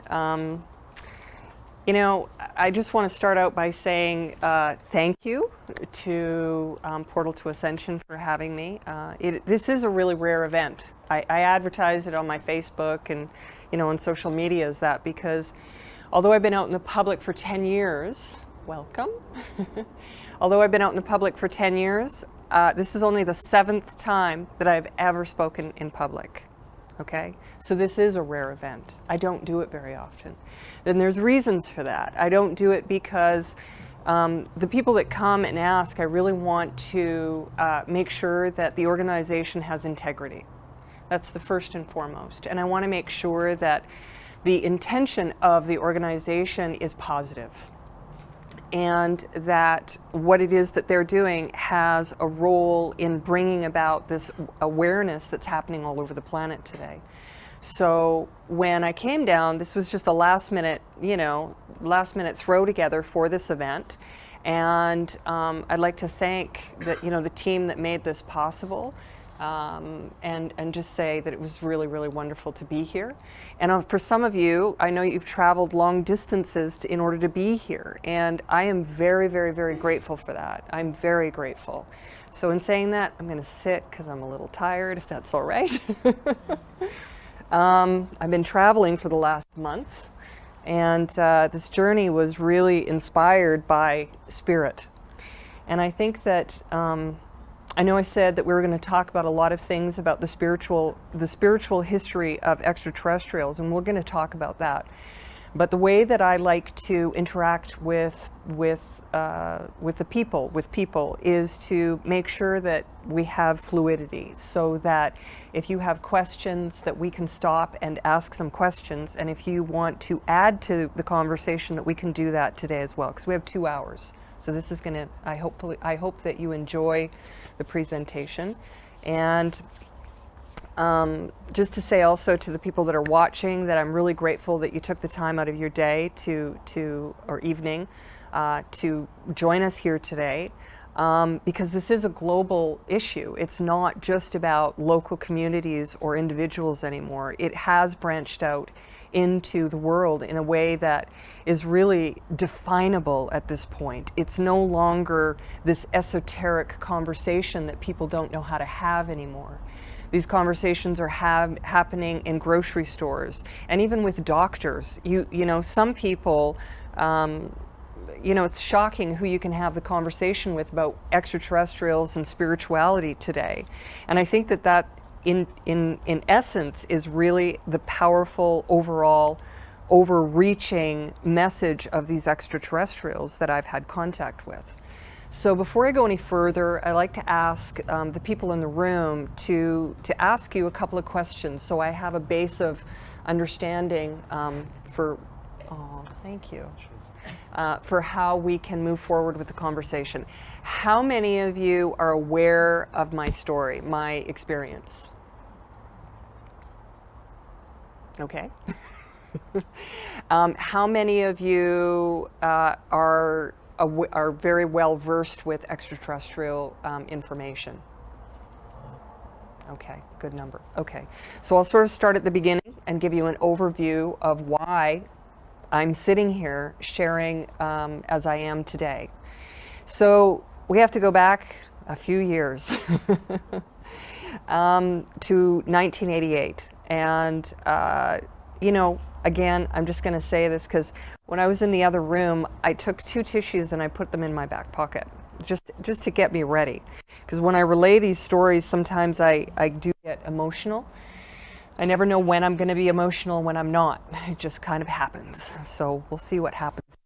You know, I just want to start out by saying thank you to Portal to Ascension for having me. This is a really rare event. I advertise it on my Facebook and, you know, on social media as that because although I've been out in the public for 10 years, welcome. Although I've been out in the public for 10 years, this is only the 7th time that I've ever spoken in public. Okay, so this is a rare event. I don't do it very often. Then there's reasons for that. I don't do it because the people that come and ask, I really want to make sure that the organization has integrity. That's the first and foremost. And I want to make sure that the intention of the organization is positive and that what it is that they're doing has a role in bringing about this awareness that's happening all over the planet today. So when I came down, this was just a last minute throw together for this event. And I'd like to thank the team that made this possible. And just say that it was really, really wonderful to be here. And for some of you, I know you've traveled long distances in order to be here. And I am very, very, very grateful for that. I'm very grateful. So in saying that, I'm going to sit because I'm a little tired, if that's all right. I've been traveling for the last month. And this journey was really inspired by spirit. And I think that I know I said that we were going to talk about a lot of things about the spiritual history of extraterrestrials, and we're going to talk about that. But the way that I like to interact with people is to make sure that we have fluidity, so that if you have questions, that we can stop and ask some questions, and if you want to add to the conversation, that we can do that today as well, because we have 2 hours. So this is going to, I hope that you enjoy the presentation. And just to say also to the people that are watching that I'm really grateful that you took the time out of your day or evening to join us here today, because this is a global issue. It's not just about local communities or individuals anymore. It has branched out into the world in a way that is really definable at this point. It's no longer this esoteric conversation that people don't know how to have anymore. These conversations are happening in grocery stores and even with doctors. You know, some people, it's shocking who you can have the conversation with about extraterrestrials and spirituality today. And I think that in essence is really the powerful overall overreaching message of these extraterrestrials that I've had contact with. So before I go any further, I'd like to ask the people in the room to ask you a couple of questions so I have a base of understanding thank you, for how we can move forward with the conversation. How many of you are aware of my story, my experience? Okay. How many of you are very well versed with extraterrestrial information? Okay, good number. Okay, so I'll sort of start at the beginning and give you an overview of why I'm sitting here sharing as I am today. So we have to go back a few years to 1988. And, again, I'm just going to say this because when I was in the other room, I took 2 tissues and I put them in my back pocket just to get me ready. Because when I relay these stories, sometimes I do get emotional. I never know when I'm going to be emotional and when I'm not. It just kind of happens. So we'll see what happens.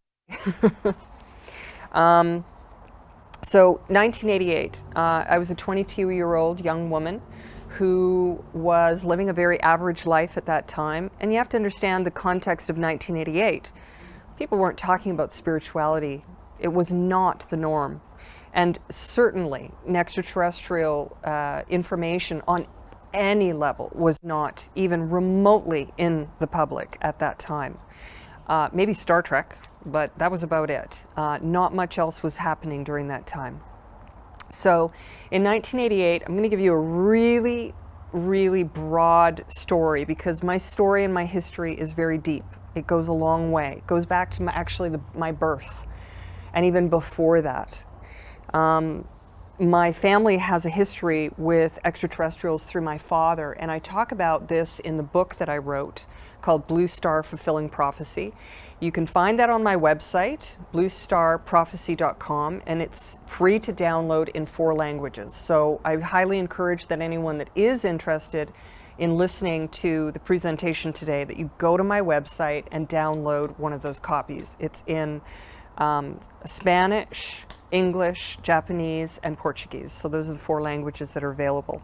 So 1988, I was a 22-year-old young woman who was living a very average life at that time. And you have to understand the context of 1988. People weren't talking about spirituality. It was not the norm. And certainly, extraterrestrial information on any level was not even remotely in the public at that time. Maybe Star Trek, but that was about it. Not much else was happening during that time. So in 1988, I'm going to give you a really, really broad story because my story and my history is very deep. It goes a long way. It goes back to my birth, and even before that. My family has a history with extraterrestrials through my father, and I talk about this in the book that I wrote called Blue Star Fulfilling Prophecy. You can find that on my website, bluestarprophecy.com, and it's free to download in 4 languages. So I highly encourage that anyone that is interested in listening to the presentation today, that you go to my website and download one of those copies. It's in Spanish, English, Japanese, and Portuguese. So those are the 4 languages that are available.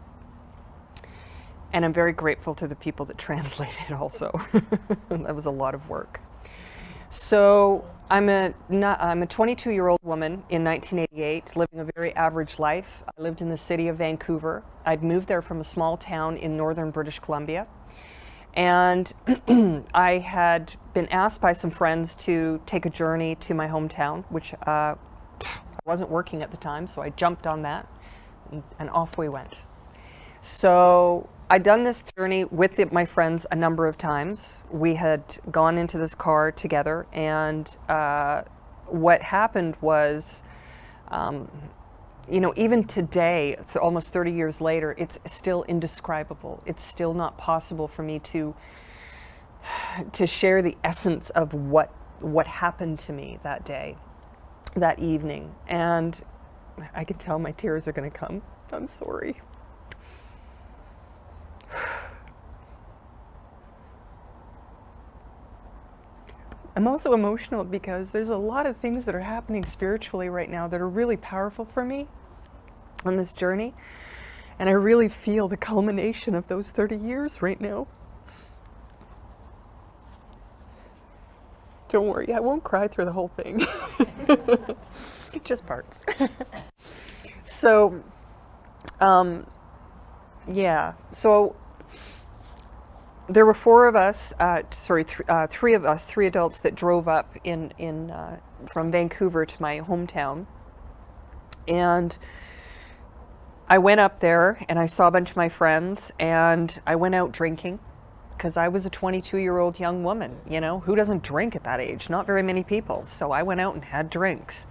And I'm very grateful to the people that translated also. That was a lot of work. So I'm a 22-year-old woman in 1988, living a very average life. I lived in the city of Vancouver. I'd moved there from a small town in northern British Columbia. And I had been asked by some friends to take a journey to my hometown, which I wasn't working at the time, so I jumped on that, and off we went. So I'd done this journey with my friends a number of times. We had gone into this car together, and what happened was, even today, almost 30 years later, it's still indescribable. It's still not possible for me to share the essence of what happened to me that day, that evening. And I can tell my tears are going to come. I'm sorry. I'm also emotional because there's a lot of things that are happening spiritually right now that are really powerful for me on this journey. And I really feel the culmination of those 30 years right now. Don't worry, I won't cry through the whole thing. Just parts. So, so there were 4 of us, 3 of us, 3 adults that drove up from Vancouver to my hometown. And I went up there and I saw a bunch of my friends, and I went out drinking because I was a 22-year-old young woman. Who doesn't drink at that age? Not very many people. So I went out and had drinks.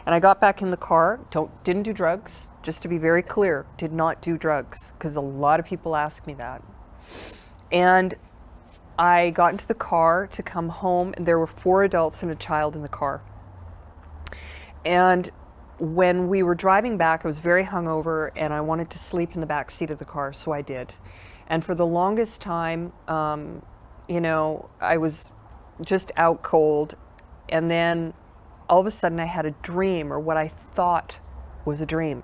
And I got back in the car, didn't do drugs, just to be very clear, did not do drugs, because a lot of people ask me that. And I got into the car to come home, and there were 4 adults and a child in the car. And when we were driving back, I was very hungover, and I wanted to sleep in the back seat of the car, so I did. And for the longest time, I was just out cold. And then all of a sudden I had a dream, or what I thought was a dream.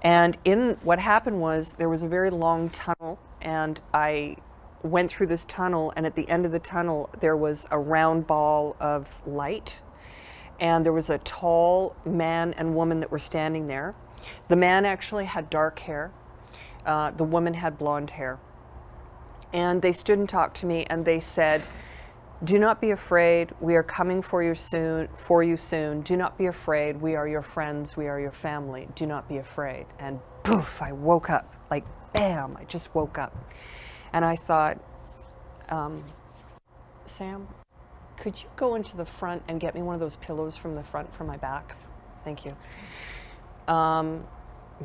And what happened was, there was a very long tunnel, and I went through this tunnel, and at the end of the tunnel there was a round ball of light, and there was a tall man and woman that were standing there. The man actually had dark hair. The woman had blonde hair. And they stood and talked to me, and they said, "Do not be afraid. We are coming for you soon. Do not be afraid. We are your friends. We are your family. Do not be afraid." And poof, I woke up. Like, bam, I just woke up. And I thought, Sam, could you go into the front and get me one of those pillows from the front for my back? Thank you.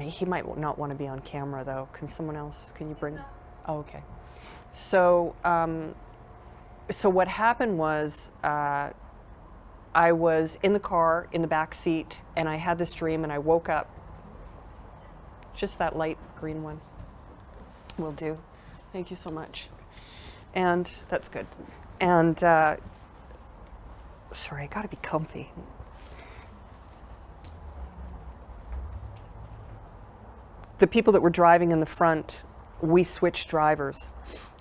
He might not want to be on camera, though. Can you bring? Oh, okay. So what happened was, I was in the car, in the back seat, and I had this dream, and I woke up. Just that light green one will do. Thank you so much. And that's good. And sorry, I gotta be comfy. The people that were driving in the front, we switched drivers.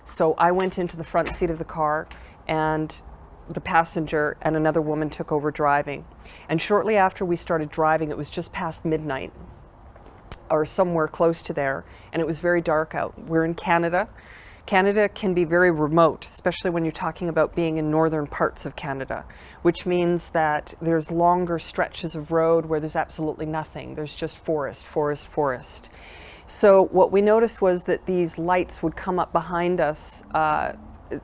So I went into the front seat of the car, and the passenger and another woman took over driving. And shortly after we started driving, it was just past midnight, or somewhere close to there, and it was very dark out. We're in Canada. Canada can be very remote, especially when you're talking about being in northern parts of Canada, which means that there's longer stretches of road where there's absolutely nothing. There's just forest, forest, forest. So what we noticed was that these lights would come up behind us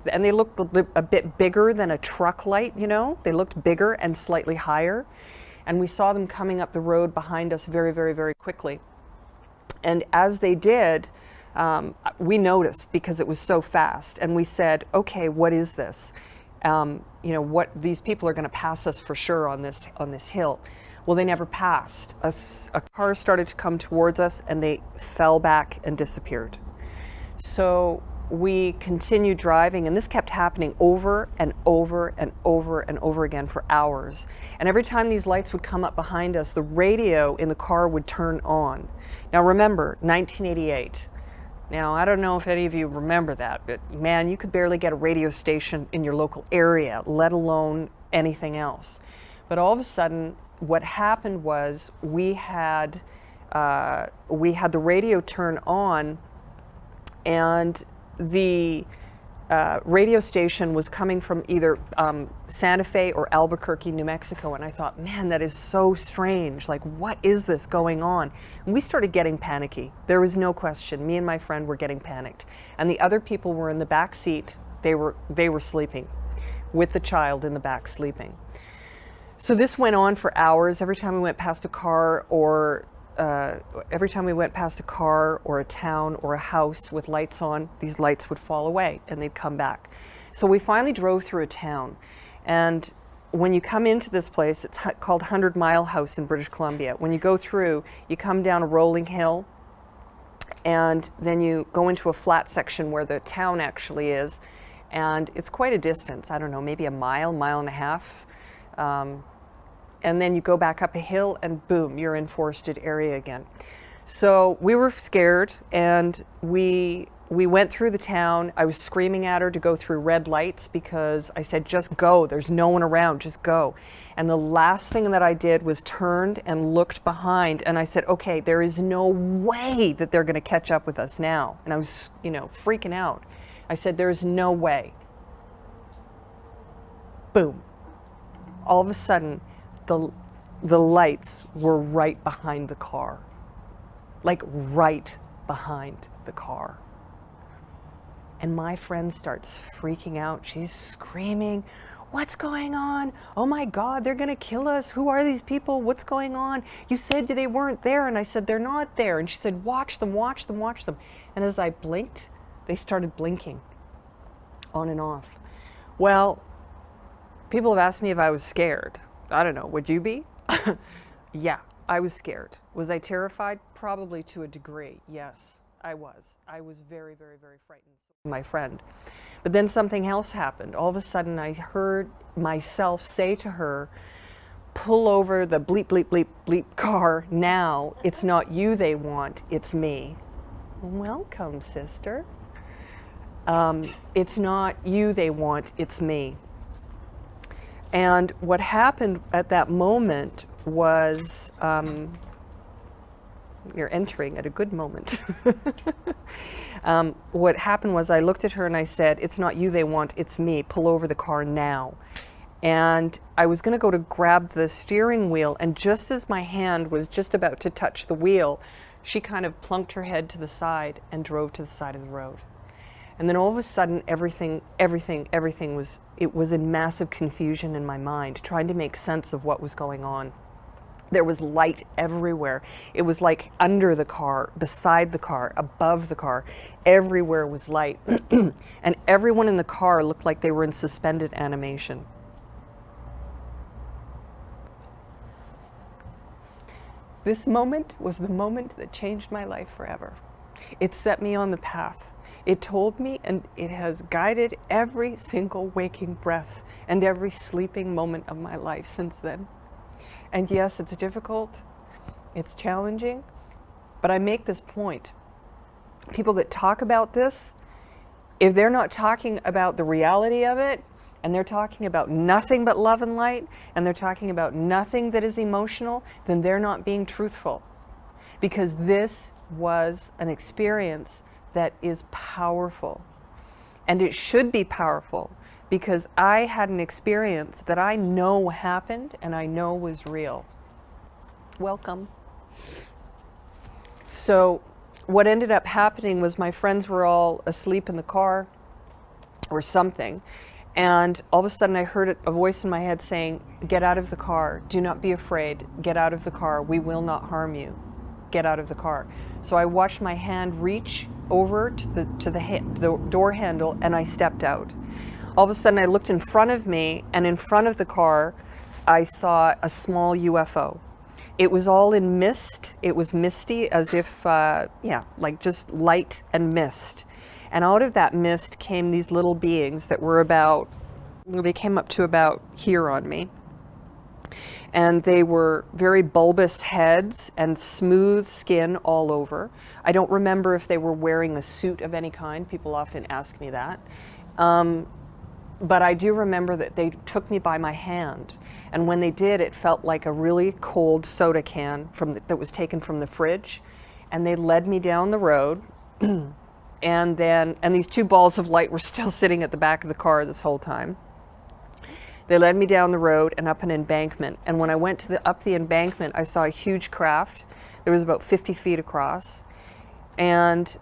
and they looked a bit bigger than a truck light, you know? They looked bigger and slightly higher. And we saw them coming up the road behind us very, very, very quickly. And as they did, we noticed because it was so fast. And we said, okay, what is this? You know, what these people are going to pass us for sure on this hill. Well, they never passed. A car started to come towards us and they fell back and disappeared. So we continued driving, and this kept happening over and over and over and over again for hours. And every time these lights would come up behind us, the radio in the car would turn on. Now remember, 1988. Now, I don't know if any of you remember that, but man, you could barely get a radio station in your local area, let alone anything else. But all of a sudden, what happened was we had the radio turn on, and the radio station was coming from either Santa Fe or Albuquerque, New Mexico. And I thought, man, that is so strange. Like, what is this going on? And we started getting panicky. There was no question. Me and my friend were getting panicked. And the other people were in the back seat. They were sleeping with the child in the back sleeping. So this went on for hours. Every time we went past a car or a town or a house with lights on, these lights would fall away and they'd come back. So we finally drove through a town. And when you come into this place, it's called 100 Mile House in British Columbia. When you go through, you come down a rolling hill, and then you go into a flat section where the town actually is. And it's quite a distance. I don't know, maybe a mile and a half. And then you go back up a hill and boom, you're in forested area again. So we were scared, and we went through the town. I was screaming at her to go through red lights because I said, just go. There's no one around, just go. And the last thing that I did was turned and looked behind, and I said, okay, there is no way that they're going to catch up with us now. And I was, you know, freaking out. I said, there is no way. Boom. All of a sudden, the lights were right behind the car, like right behind the car. And my friend starts freaking out. She's screaming, what's going on? Oh my God, they're gonna kill us. Who are these people? What's going on? You said they weren't there. And I said, they're not there. And she said, watch them, watch them, watch them. And as I blinked, they started blinking on and off. Well, people have asked me if I was scared. I don't know, would you be? Yeah, I was scared. Was I terrified? Probably to a degree, yes, I was. I was very, very, very frightened. My friend. But then something else happened. All of a sudden I heard myself say to her, pull over the bleep, bleep, bleep, bleep car now. It's not you they want, it's me. Welcome, sister. It's not you they want, it's me. And what happened at that moment was, you're entering at a good moment. What happened was I looked at her and I said, it's not you they want, it's me. Pull over the car now. And I was going to go to grab the steering wheel, and just as my hand was just about to touch the wheel, she kind of plunked her head to the side and drove to the side of the road. And then all of a sudden, everything was in massive confusion in my mind, trying to make sense of what was going on. There was light everywhere. It was like under the car, beside the car, above the car. Everywhere was light. And everyone in the car looked like they were in suspended animation. This moment was the moment that changed my life forever. It set me on the path. It told me, and it has guided every single waking breath and every sleeping moment of my life since then. And yes, it's difficult, it's challenging, but I make this point. People that talk about this, if they're not talking about the reality of it, and they're talking about nothing but love and light, and they're talking about nothing that is emotional, then they're not being truthful. Because this was an experience that is powerful. And it should be powerful, because I had an experience that I know happened and I know was real. Welcome. So what ended up happening was my friends were all asleep in the car, or something. And all of a sudden I heard a voice in my head saying, "Get out of the car. Do not be afraid. Get out of the car. We will not harm you. Get out of the car." So I watched my hand reach over to the door handle, and I stepped out. All of a sudden I looked in front of me, and in front of the car I saw a small UFO. It was all in mist. It was misty, as if, like just light and mist. And out of that mist came these little beings that were they came up to about here on me. And they were very bulbous heads and smooth skin all over. I don't remember if they were wearing a suit of any kind. People often ask me that. But I do remember that they took me by my hand. And when they did, it felt like a really cold soda can that was taken from the fridge. And they led me down the road. And these two balls of light were still sitting at the back of the car this whole time. They led me down the road and up an embankment. And when I went up the embankment, I saw a huge craft. It was about 50 feet across. And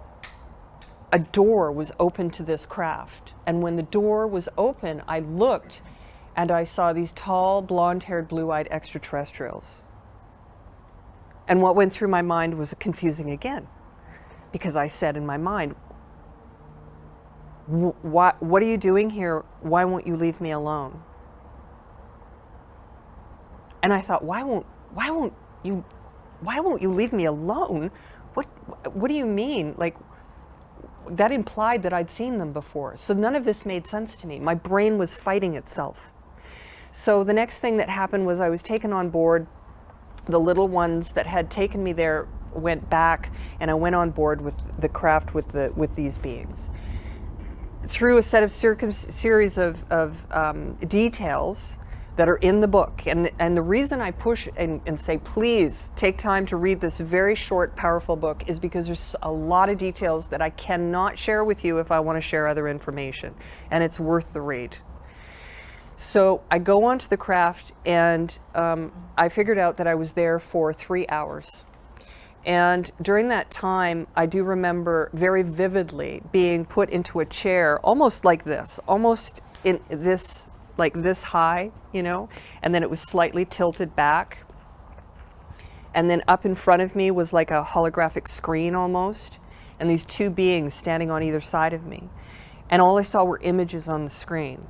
a door was open to this craft. And when the door was open, I looked and I saw these tall, blonde-haired, blue-eyed extraterrestrials. And what went through my mind was confusing again. Because I said in my mind, what are you doing here? Why won't you leave me alone? And I thought, why won't you leave me alone? What do you mean? Like, that implied that I'd seen them before. So none of this made sense to me. My brain was fighting itself. So the next thing that happened was I was taken on board. The little ones that had taken me there went back, and I went on board with the craft with these beings. Through a set of series of details that are in the book, and the reason I push and say, please take time to read this very short, powerful book, is because there's a lot of details that I cannot share with you if I want to share other information, and it's worth the read. So I go onto the craft, and I figured out that I was there for 3 hours. And during that time, I do remember very vividly being put into a chair, almost like this, almost in this, like this high, you know, and then it was slightly tilted back. And then up in front of me was like a holographic screen almost, and these two beings standing on either side of me. And all I saw were images on the screen.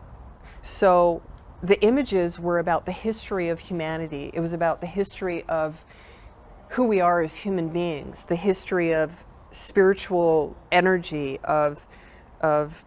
So the images were about the history of humanity. It was about the history of who we are as human beings, the history of spiritual energy, of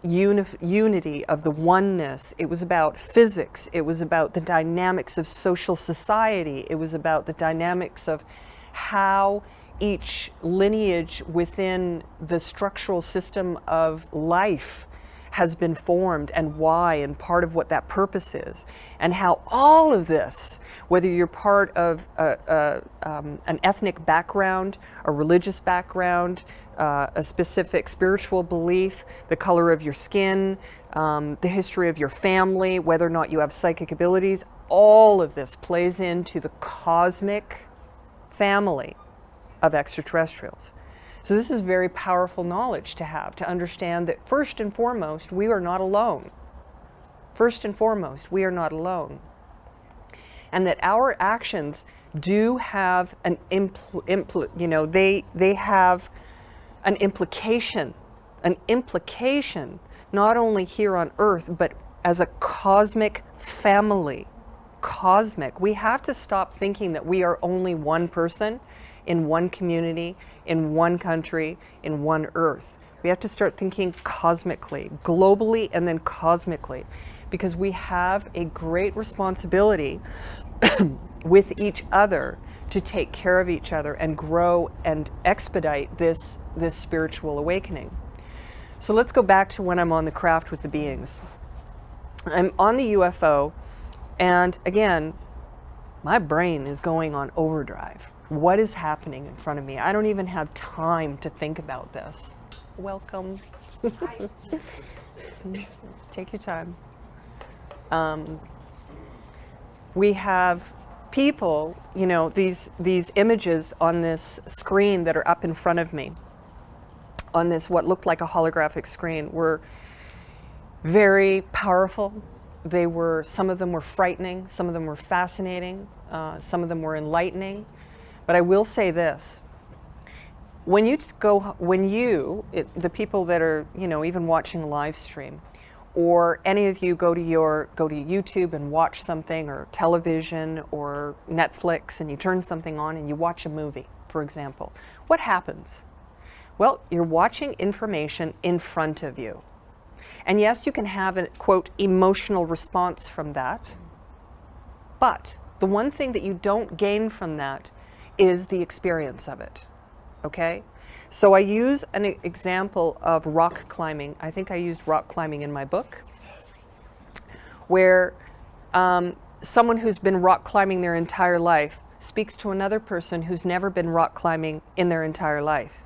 unity, of the oneness. It was about physics. It was about the dynamics of social society. It was about the dynamics of how each lineage within the structural system of life has been formed, and why, and part of what that purpose is, and how all of this, whether you're part of an ethnic background, a religious background, a specific spiritual belief, the color of your skin, the history of your family, whether or not you have psychic abilities, all of this plays into the cosmic family of extraterrestrials. So this is very powerful knowledge to have, to understand that first and foremost, we are not alone. First and foremost, we are not alone. And that our actions do have an they have an implication, not only here on Earth, but as a cosmic family. Cosmic. We have to stop thinking that we are only one person in one community, in one country, in one Earth. We have to start thinking cosmically, globally, and then cosmically, because we have a great responsibility with each other to take care of each other and grow and expedite this spiritual awakening. So let's go back to when I'm on the craft with the beings. I'm on the UFO, and again, my brain is going on overdrive. What is happening in front of me? I don't even have time to think about this. Welcome. Take your time. We have people, you know, these images on this screen that are up in front of me, on this what looked like a holographic screen, were very powerful. Some of them were frightening, some of them were fascinating, some of them were enlightening. But I will say this, the people that are, even watching a live stream, or any of you go to YouTube and watch something, or television or Netflix, and you turn something on and you watch a movie, for example, what happens? Well, you're watching information in front of you. And yes, you can have a, quote, emotional response from that. But the one thing that you don't gain from that is the experience of it. Okay? So I use an example of rock climbing. I think I used rock climbing in my book, where someone who's been rock climbing their entire life speaks to another person who's never been rock climbing in their entire life.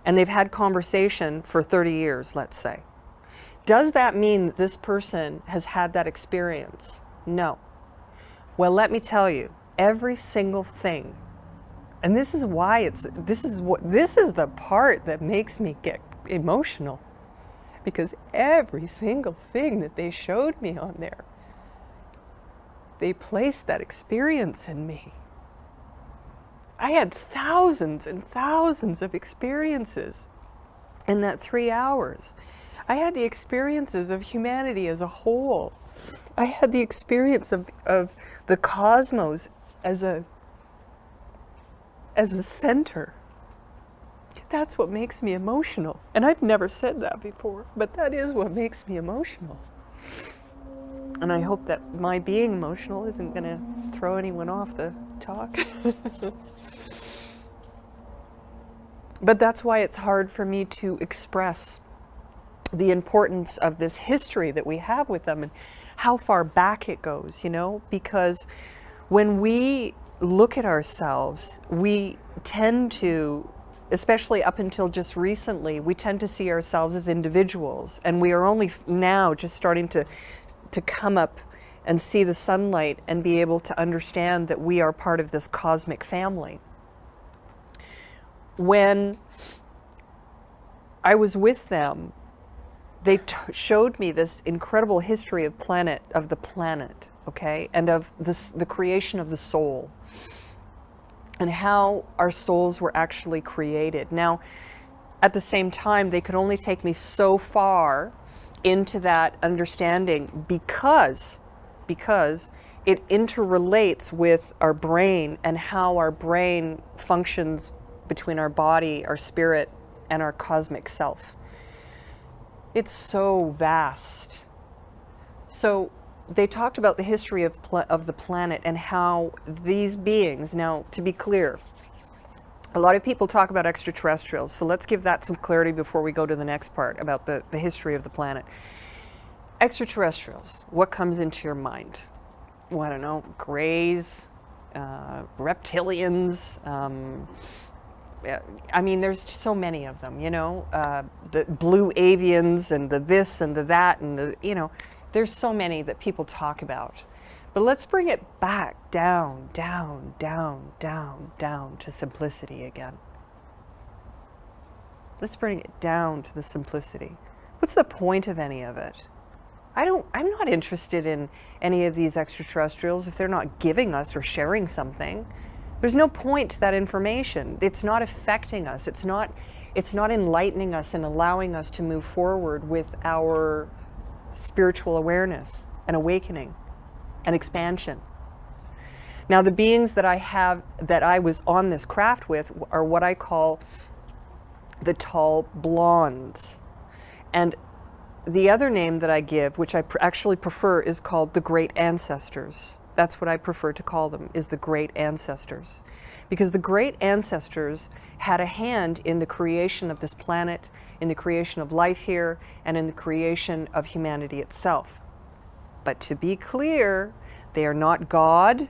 And they've had conversation for 30 years, let's say. Does that mean that this person has had that experience? No. Well, let me tell you, every single thing, and this is the part that makes me get emotional, because every single thing that they showed me on there, they placed that experience in me. I had thousands and thousands of experiences in that 3 hours. I had the experiences of humanity as a whole. I had the experience of the cosmos as a center. That's what makes me emotional. And I've never said that before, but that is what makes me emotional. And I hope that my being emotional isn't going to throw anyone off the talk. But that's why it's hard for me to express the importance of this history that we have with them and how far back it goes, because when we look at ourselves, we tend to, especially up until just recently, we tend to see ourselves as individuals, and we are only now just starting to come up and see the sunlight and be able to understand that we are part of this cosmic family. When I was with them, they showed me this incredible history of the planet, okay, and of the creation of the soul, and how our souls were actually created. Now, at the same time, they could only take me so far into that understanding because it interrelates with our brain and how our brain functions between our body, our spirit, and our cosmic self. It's so vast. So they talked about the history of the planet and how these beings, now to be clear, a lot of people talk about extraterrestrials, so let's give that some clarity before we go to the next part about the history of the planet. Extraterrestrials, what comes into your mind? Well, I don't know, greys, reptilians, I mean, there's so many of them, the blue avians and the this and the that and the, there's so many that people talk about. But let's bring it back down, down, down, down, down to simplicity again. Let's bring it down to the simplicity. What's the point of any of it? I'm not interested in any of these extraterrestrials if they're not giving us or sharing something. There's no point to that information. It's not affecting us. It's not enlightening us and allowing us to move forward with our spiritual awareness and awakening and expansion. Now, the beings that I was on this craft with are what I call the tall blondes. And the other name that I give, which I actually prefer, is called the Great Ancestors. That's what I prefer to call them, is the Great Ancestors. Because the Great Ancestors had a hand in the creation of this planet, in the creation of life here, and in the creation of humanity itself. But to be clear, they are not God,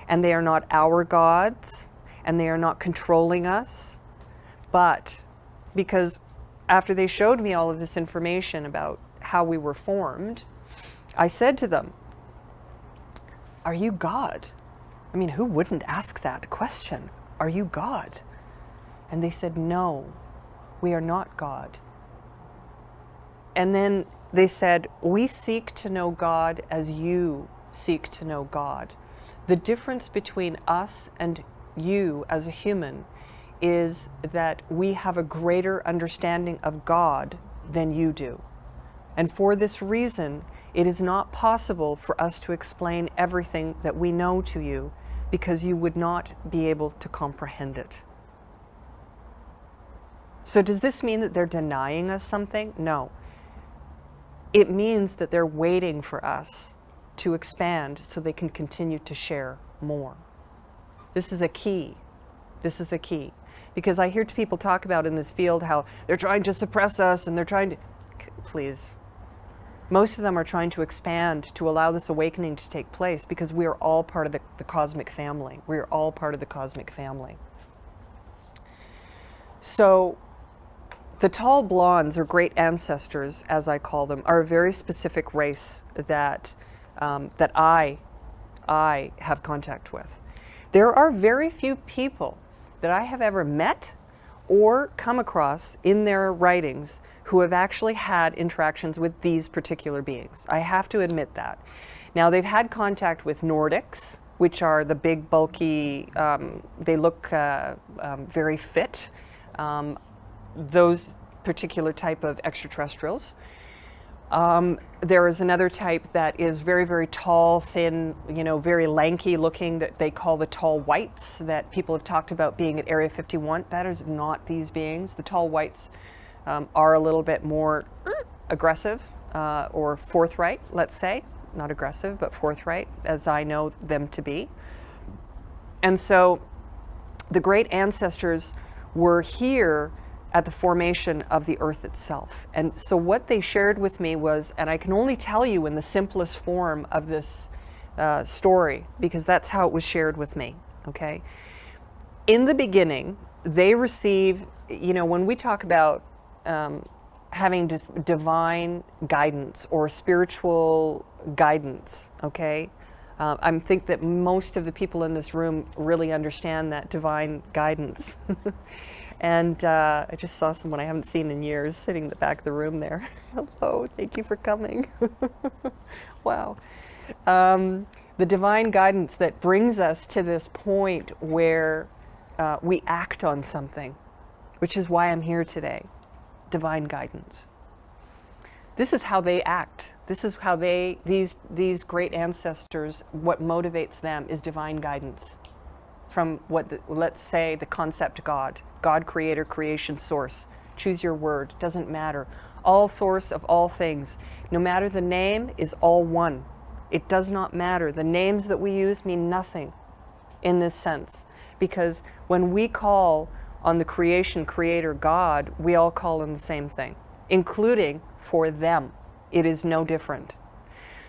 and they are not our gods, and they are not controlling us. But because after they showed me all of this information about how we were formed, I said to them, "Are you God?" I mean, who wouldn't ask that question? Are you God? And they said, "No, we are not God. And then they said, we seek to know God as you seek to know God. The difference between us and you as a human is that we have a greater understanding of God than you do. And for this reason, it is not possible for us to explain everything that we know to you, because you would not be able to comprehend it. So does this mean that they're denying us something? No. It means that they're waiting for us to expand so they can continue to share more. This is a key. This is a key. Because I hear people talk about in this field how they're trying to suppress us and they're trying to... Please. Most of them are trying to expand to allow this awakening to take place, because we are all part of the cosmic family. We are all part of the cosmic family. So the tall blondes, or great ancestors, as I call them, are a very specific race that I have contact with. There are very few people that I have ever met or come across in their writings who have actually had interactions with these particular beings. I have to admit that. Now, they've had contact with Nordics, which are the big, bulky, they look very fit. Those particular type of extraterrestrials. There is another type that is very, very tall, thin, very lanky looking, that they call the tall whites, that people have talked about being at Area 51. That is not these beings. The tall whites are a little bit more aggressive or forthright, let's say. Not aggressive, but forthright, as I know them to be. And so the great ancestors were here at the formation of the earth itself. And so what they shared with me was, and I can only tell you in the simplest form of this story, because that's how it was shared with me, okay? In the beginning, they receive, when we talk about having divine guidance or spiritual guidance, okay? I think that most of the people in this room really understand that divine guidance. And I just saw someone I haven't seen in years sitting in the back of the room there. Hello, thank you for coming. Wow. The divine guidance that brings us to this point where we act on something, which is why I'm here today. Divine guidance. This is how they act. This is how these great ancestors, what motivates them is divine guidance from let's say the concept God creator, creation source. Choose your word, doesn't matter. All source of all things. No matter the name, is all one. It does not matter. The names that we use mean nothing in this sense, because when we call on the creation creator God, we all call on the same thing, including for them. It is no different.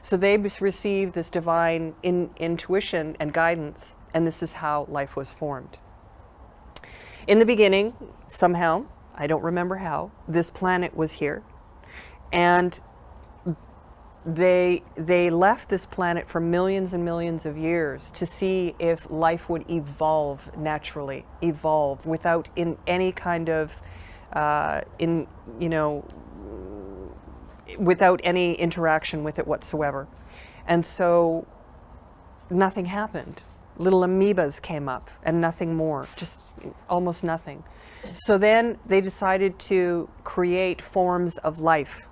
So they receive this divine intuition and guidance, and this is how life was formed. In the beginning, somehow, I don't remember how, this planet was here, and they left this planet for millions and millions of years to see if life would evolve naturally, without in any kind of without any interaction with it whatsoever. And so nothing happened. Little amoebas came up and nothing more, just almost nothing. So then they decided to create forms of life.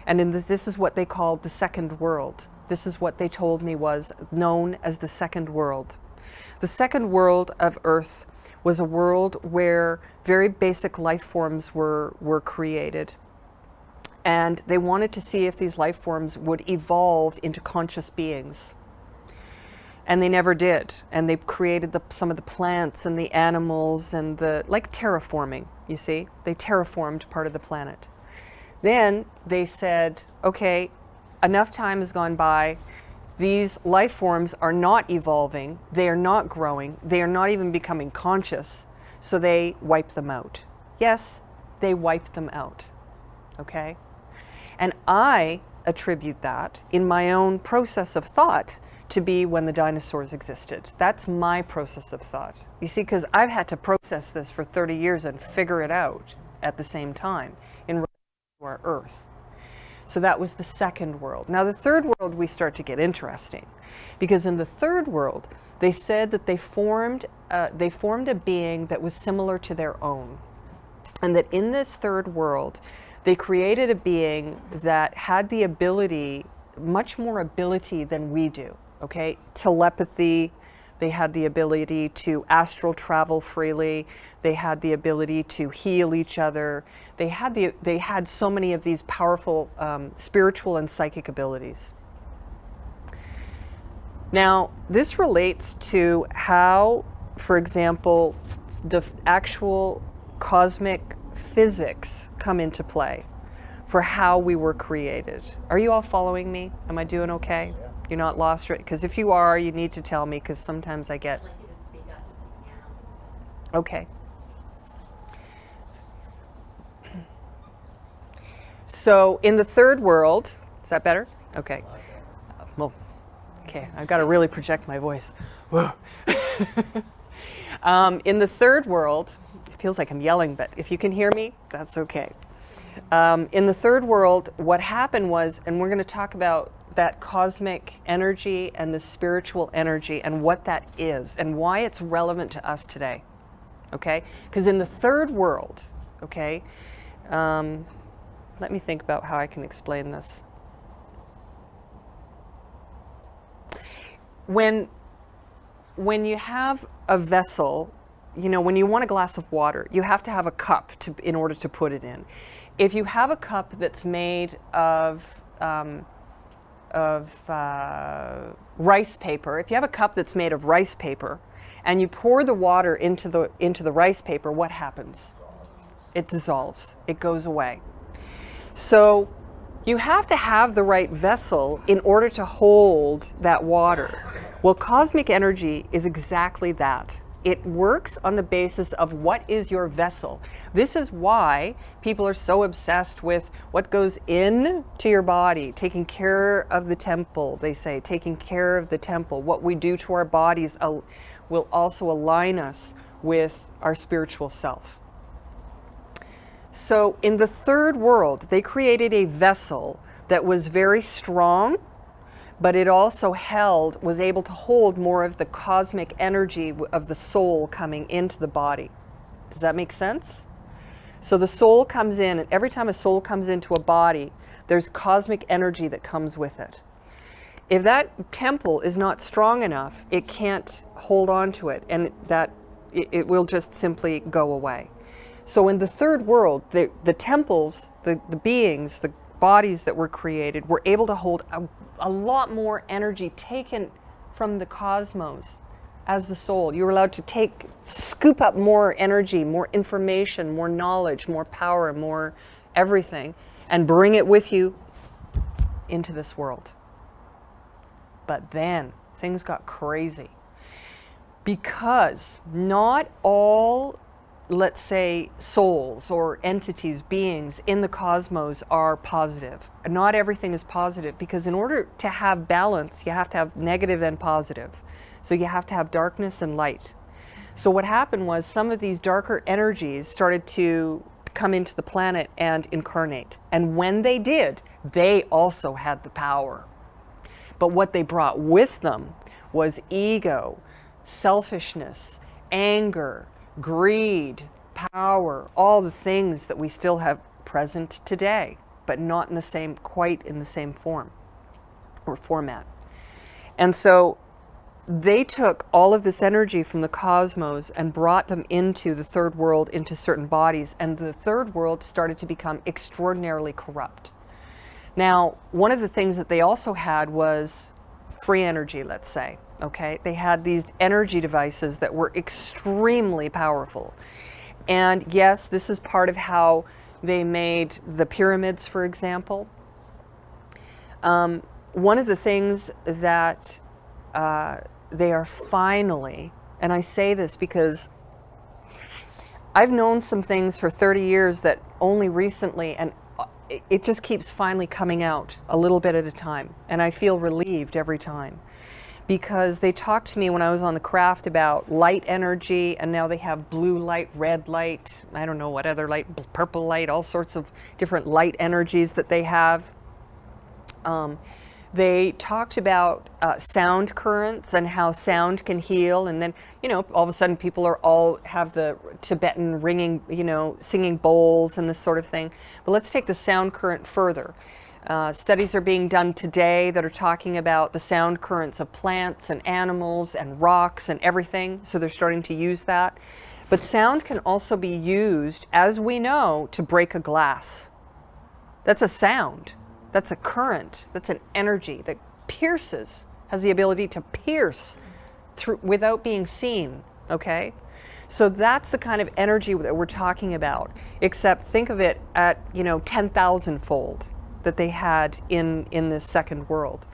And this is what they called the second world. This is what they told me was known as the second world. The second world of Earth was a world where very basic life forms were created. And they wanted to see if these life forms would evolve into conscious beings. And they never did. And they created some of the plants and the animals and like terraforming, you see? They terraformed part of the planet. Then they said, okay, enough time has gone by. These life forms are not evolving. They are not growing. They are not even becoming conscious. So they wiped them out. Yes, they wiped them out. Okay? And I attribute that in my own process of thought to be when the dinosaurs existed. That's my process of thought. You see, because I've had to process this for 30 years and figure it out at the same time in relation to our Earth. So that was the second world. Now the third world, we start to get interesting, because in the third world, they said that they formed a being that was similar to their own. And that in this third world, they created a being that had the ability, much more ability than we do, okay? Telepathy, they had the ability to astral travel freely, they had the ability to heal each other, they had so many of these powerful spiritual and psychic abilities. Now, this relates to how, for example, the actual cosmic physics come into play for how we were created. Are you all following me? Am I doing okay? Yeah. You're not lost? Because if you are, you need to tell me, because sometimes I get... I'd like you to speak up if you can. Okay. So in the third world, is that better? Okay. Well, okay, I've got to really project my voice. Whoa. In the third world, it feels like I'm yelling, but if you can hear me, that's okay. In the third world, what happened was, and we're going to talk about that cosmic energy and the spiritual energy and what that is and why it's relevant to us today, okay? Because in the third world, okay, let me think about how I can explain this. When you have a vessel, you know, when you want a glass of water, you have to have a cup in order to put it in. If you have a cup that's made of rice paper, if you have a cup that's made of rice paper, and you pour the water into the rice paper, what happens? It dissolves. It goes away. So you have to have the right vessel in order to hold that water. Well, cosmic energy is exactly that. It works on the basis of what is your vessel. This is why people are so obsessed with what goes in to your body, taking care of the temple, they say, taking care of the temple. What we do to our bodies will also align us with our spiritual self. So in the third world, they created a vessel that was very strong, but it also was able to hold more of the cosmic energy of the soul coming into the body. Does that make sense? So the soul comes in, and every time a soul comes into a body, there's cosmic energy that comes with it. If that temple is not strong enough, it can't hold on to it, and it will just simply go away. So in the third world, the temples, the beings, the bodies that were created were able to hold a lot more energy taken from the cosmos as the soul. You were allowed to scoop up more energy, more information, more knowledge, more power, more everything, and bring it with you into this world. But then things got crazy, because not all, let's say, souls or entities, beings in the cosmos are positive. Not everything is positive, because in order to have balance, you have to have negative and positive. So you have to have darkness and light. So what happened was some of these darker energies started to come into the planet and incarnate. And when they did, they also had the power. But what they brought with them was ego, selfishness, anger, greed, power, all the things that we still have present today, but not quite in the same form or format. And so they took all of this energy from the cosmos and brought them into the third world, into certain bodies, and the third world started to become extraordinarily corrupt. Now, one of the things that they also had was free energy, let's say. Okay, they had these energy devices that were extremely powerful. And yes, this is part of how they made the pyramids, for example. One of the things that they are finally, and I say this because I've known some things for 30 years that only recently, and it just keeps finally coming out a little bit at a time. And I feel relieved every time. Because they talked to me when I was on the craft about light energy, and now they have blue light, red light, I don't know what other light, purple light, all sorts of different light energies that they have. They talked about sound currents and how sound can heal, and then, you know, all of a sudden people are all have the Tibetan ringing, you know, singing bowls and this sort of thing. But let's take the sound current further. Studies are being done today that are talking about the sound currents of plants and animals and rocks and everything, so they're starting to use that. But sound can also be used, as we know, to break a glass. That's a sound. That's a current. That's an energy that pierces, has the ability to pierce through without being seen, okay? So that's the kind of energy that we're talking about, except think of it at, you know, 10,000-fold that they had in this second world.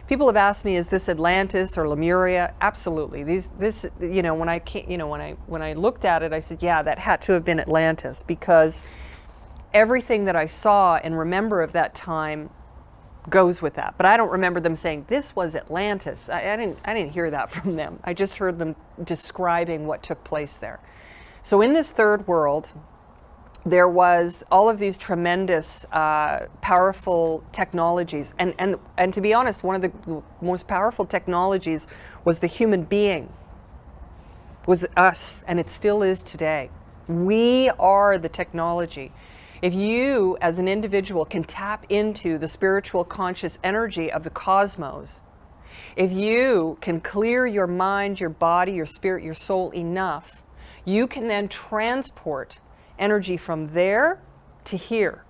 People have asked me, is this Atlantis or Lemuria? Absolutely. This, you know, when I looked at it, I said, yeah, that had to have been Atlantis, because everything that I saw and remember of that time goes with that. But I don't remember them saying this was Atlantis. I didn't hear that from them. I just heard them describing what took place there. So in this third world, there was all of these tremendous, powerful technologies. And to be honest, one of the most powerful technologies was the human being, was us, and it still is today. We are the technology. If you, as an individual, can tap into the spiritual conscious energy of the cosmos, if you can clear your mind, your body, your spirit, your soul enough, you can then transport energy from there to here.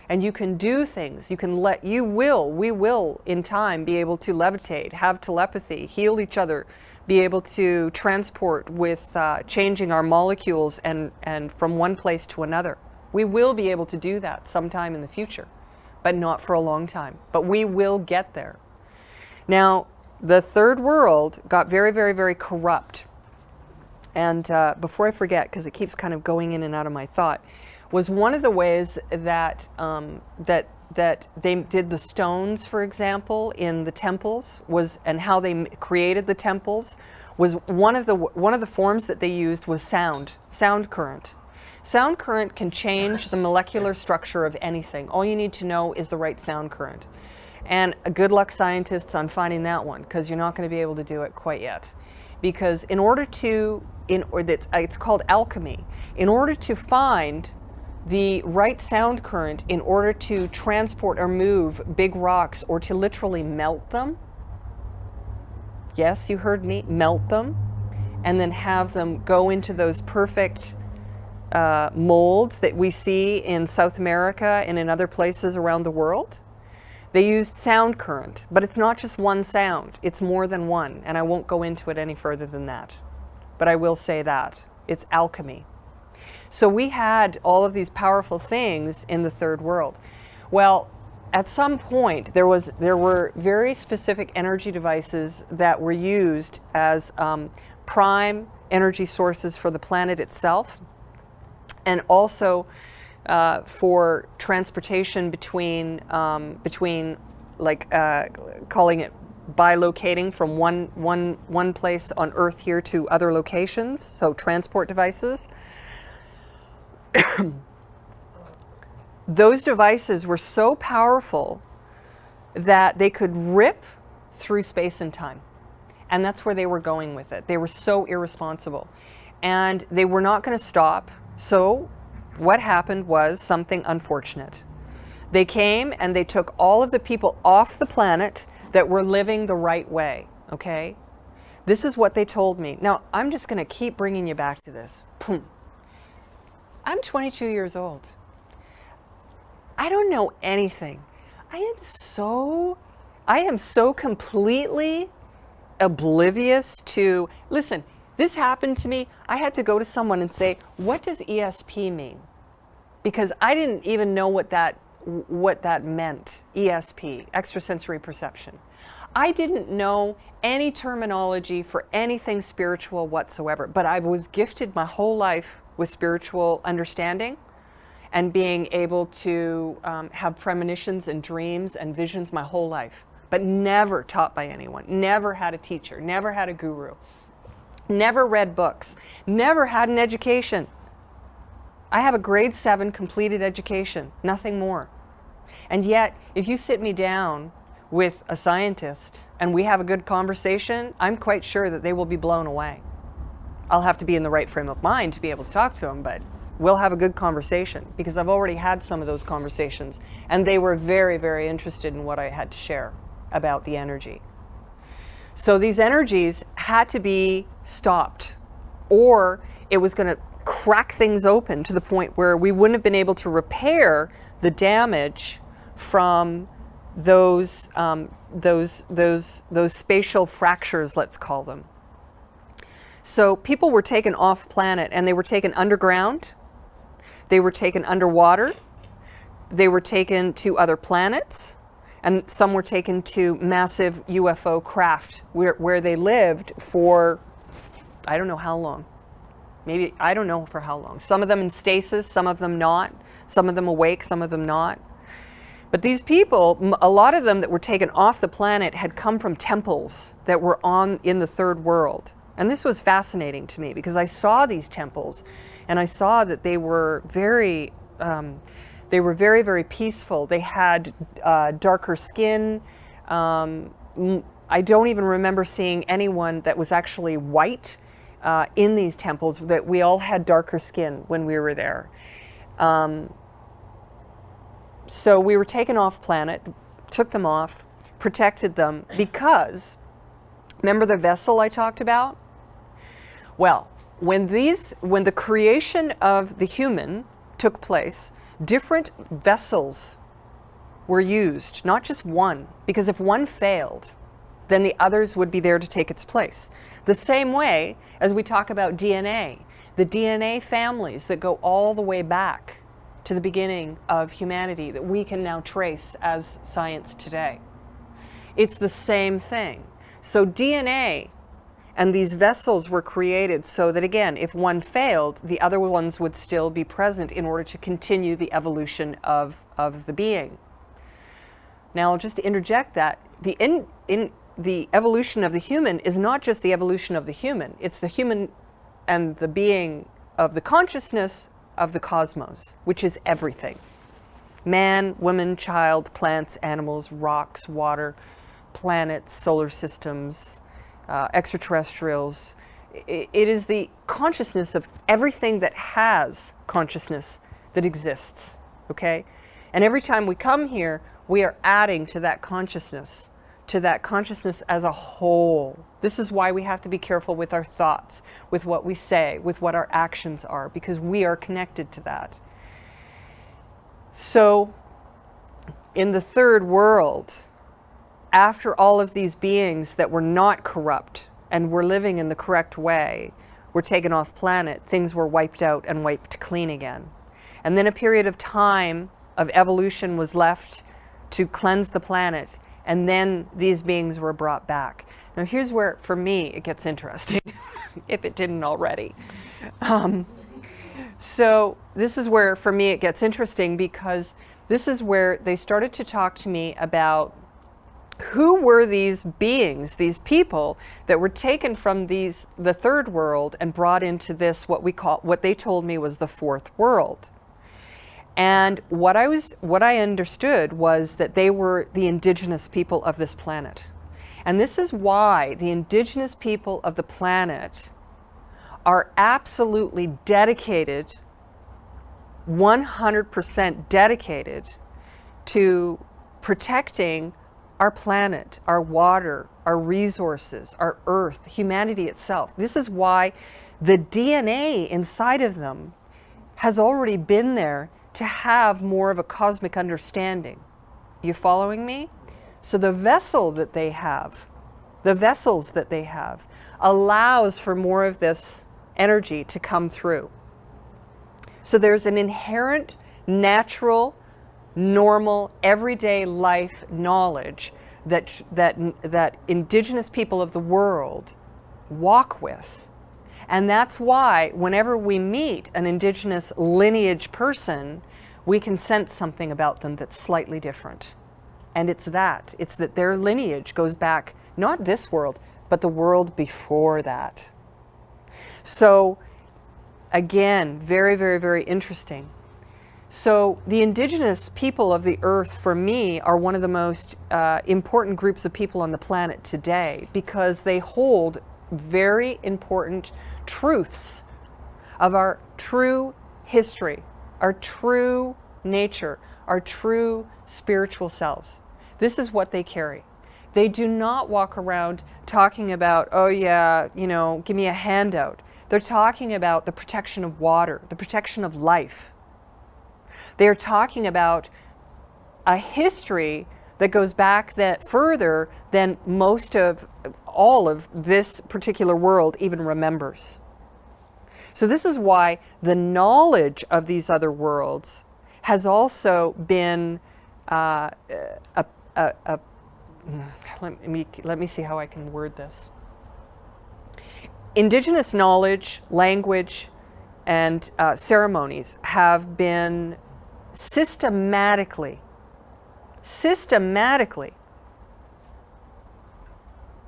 And you can do things. We will in time be able to levitate, have telepathy, heal each other, be able to transport with changing our molecules and from one place to another. We will be able to do that sometime in the future, but not for a long time. But we will get there. Now, the third world got very, very, very corrupt. And before I forget, because it keeps kind of going in and out of my thought, was one of the ways that that they did the stones, for example, in the temples, and how they created the temples, was one of the forms that they used was sound current. Sound current can change the molecular structure of anything. All you need to know is the right sound current. And good luck, scientists, on finding that one, because you're not going to be able to do it quite yet. Because it's called alchemy. In order to find the right sound current, in order to transport or move big rocks, or to literally melt them, yes, you heard me, melt them, and then have them go into those perfect molds that we see in South America and in other places around the world. They used sound current, but it's not just one sound, it's more than one, and I won't go into it any further than that. But I will say that it's alchemy. So we had all of these powerful things in the third world. Well, at some point there were very specific energy devices that were used as prime energy sources for the planet itself, and also for transportation between like calling it bilocating from one place on Earth here to other locations, so transport devices. Those devices were so powerful that they could rip through space and time. And that's where they were going with it. They were so irresponsible. And they were not going to stop. So what happened was something unfortunate. They came and they took all of the people off the planet that were living the right way, okay? This is what they told me. Now, I'm just going to keep bringing you back to this. Boom. I'm 22 years old. I don't know anything. I am so completely oblivious to, listen, this happened to me. I had to go to someone and say, what does ESP mean? Because I didn't even know what that meant, ESP, extrasensory perception. I didn't know any terminology for anything spiritual whatsoever, but I was gifted my whole life with spiritual understanding and being able to have premonitions and dreams and visions my whole life, but never taught by anyone, never had a teacher, never had a guru, never read books, never had an education. I have a grade 7 completed education, nothing more. And yet, if you sit me down with a scientist and we have a good conversation, I'm quite sure that they will be blown away. I'll have to be in the right frame of mind to be able to talk to them, but we'll have a good conversation because I've already had some of those conversations and they were very, very interested in what I had to share about the energy. So these energies had to be stopped, or it was going to crack things open to the point where we wouldn't have been able to repair the damage from those spatial fractures, let's call them. So people were taken off planet, and they were taken underground, they were taken underwater, they were taken to other planets, and some were taken to massive UFO craft where they lived for, I don't know how long. Maybe, I don't know for how long. Some of them in stasis, some of them not. Some of them awake, some of them not. But these people, a lot of them that were taken off the planet had come from temples that were in the third world. And this was fascinating to me because I saw these temples and I saw that they were very, very peaceful. They had darker skin. I don't even remember seeing anyone that was actually white in these temples. That we all had darker skin when we were there. So we were taken off planet, took them off, protected them because, remember the vessel I talked about? Well, when the creation of the human took place, different vessels were used, not just one, because if one failed, then the others would be there to take its place. The same way as we talk about DNA, the DNA families that go all the way back to the beginning of humanity that we can now trace as science today. It's the same thing. So DNA and these vessels were created so that, again, if one failed, the other ones would still be present in order to continue the evolution of the being. Now, I'll just interject that the evolution of the human is not just the evolution of the human, it's the human and the being of the consciousness of the cosmos, which is everything. Man, woman, child, plants, animals, rocks, water, planets, solar systems, extraterrestrials. It is the consciousness of everything that has consciousness that exists, okay? And every time we come here, we are adding to that consciousness as a whole. This is why we have to be careful with our thoughts, with what we say, with what our actions are, because we are connected to that. So, in the third world, after all of these beings that were not corrupt and were living in the correct way were taken off planet, things were wiped out and wiped clean again. And then a period of time of evolution was left to cleanse the planet, and then these beings were brought back. Now here's where, for me, it gets interesting, if it didn't already. So this is where, for me, it gets interesting, because this is where they started to talk to me about who were these beings, these people that were taken from the third world and brought into this, what they told me was the fourth world. And what I understood was that they were the indigenous people of this planet. And this is why the indigenous people of the planet are absolutely dedicated, 100% dedicated to protecting our planet, our water, our resources, our earth, humanity itself. This is why the DNA inside of them has already been there to have more of a cosmic understanding. You following me? So the vessels that they have allows for more of this energy to come through. So there's an inherent, natural, normal, everyday life knowledge that indigenous people of the world walk with. And that's why whenever we meet an indigenous lineage person, we can sense something about them that's slightly different. And it's that their lineage goes back, not this world, but the world before that. So again, very, very, very interesting. So the indigenous people of the earth, for me, are one of the most important groups of people on the planet today, because they hold very important truths of our true history, our true nature, our true spiritual selves. This is what they carry. They do not walk around talking about, oh yeah, you know, give me a handout. They're talking about the protection of water, the protection of life. They're talking about a history that goes back that further than most of all of this particular world even remembers. So this is why the knowledge of these other worlds has also been let me see how I can word this. Indigenous knowledge, language, and ceremonies have been systematically,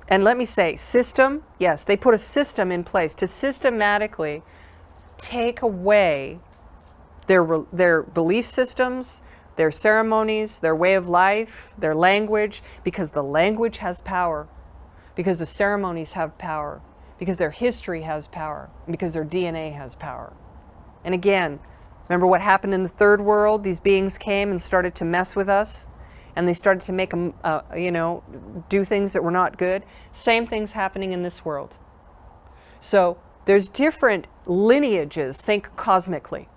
and let me say system, yes, they put a system in place to systematically take away their belief systems, their ceremonies, their way of life, their language, because the language has power, because the ceremonies have power, because their history has power, because their DNA has power. And again, remember what happened in the third world? These beings came and started to mess with us, and they started to make them, do things that were not good. Same thing's happening in this world. So there's different lineages. Think cosmically,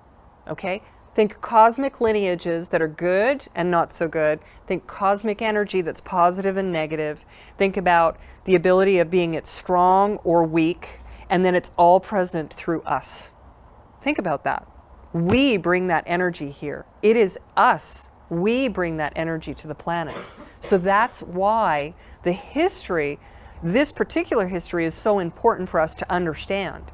okay? Think cosmic lineages that are good and not so good. Think cosmic energy that's positive and negative. Think about the ability of being it strong or weak, and then it's all present through us. Think about that. We bring that energy here. It is us. We bring that energy to the planet. So that's why the history, this particular history, is so important for us to understand.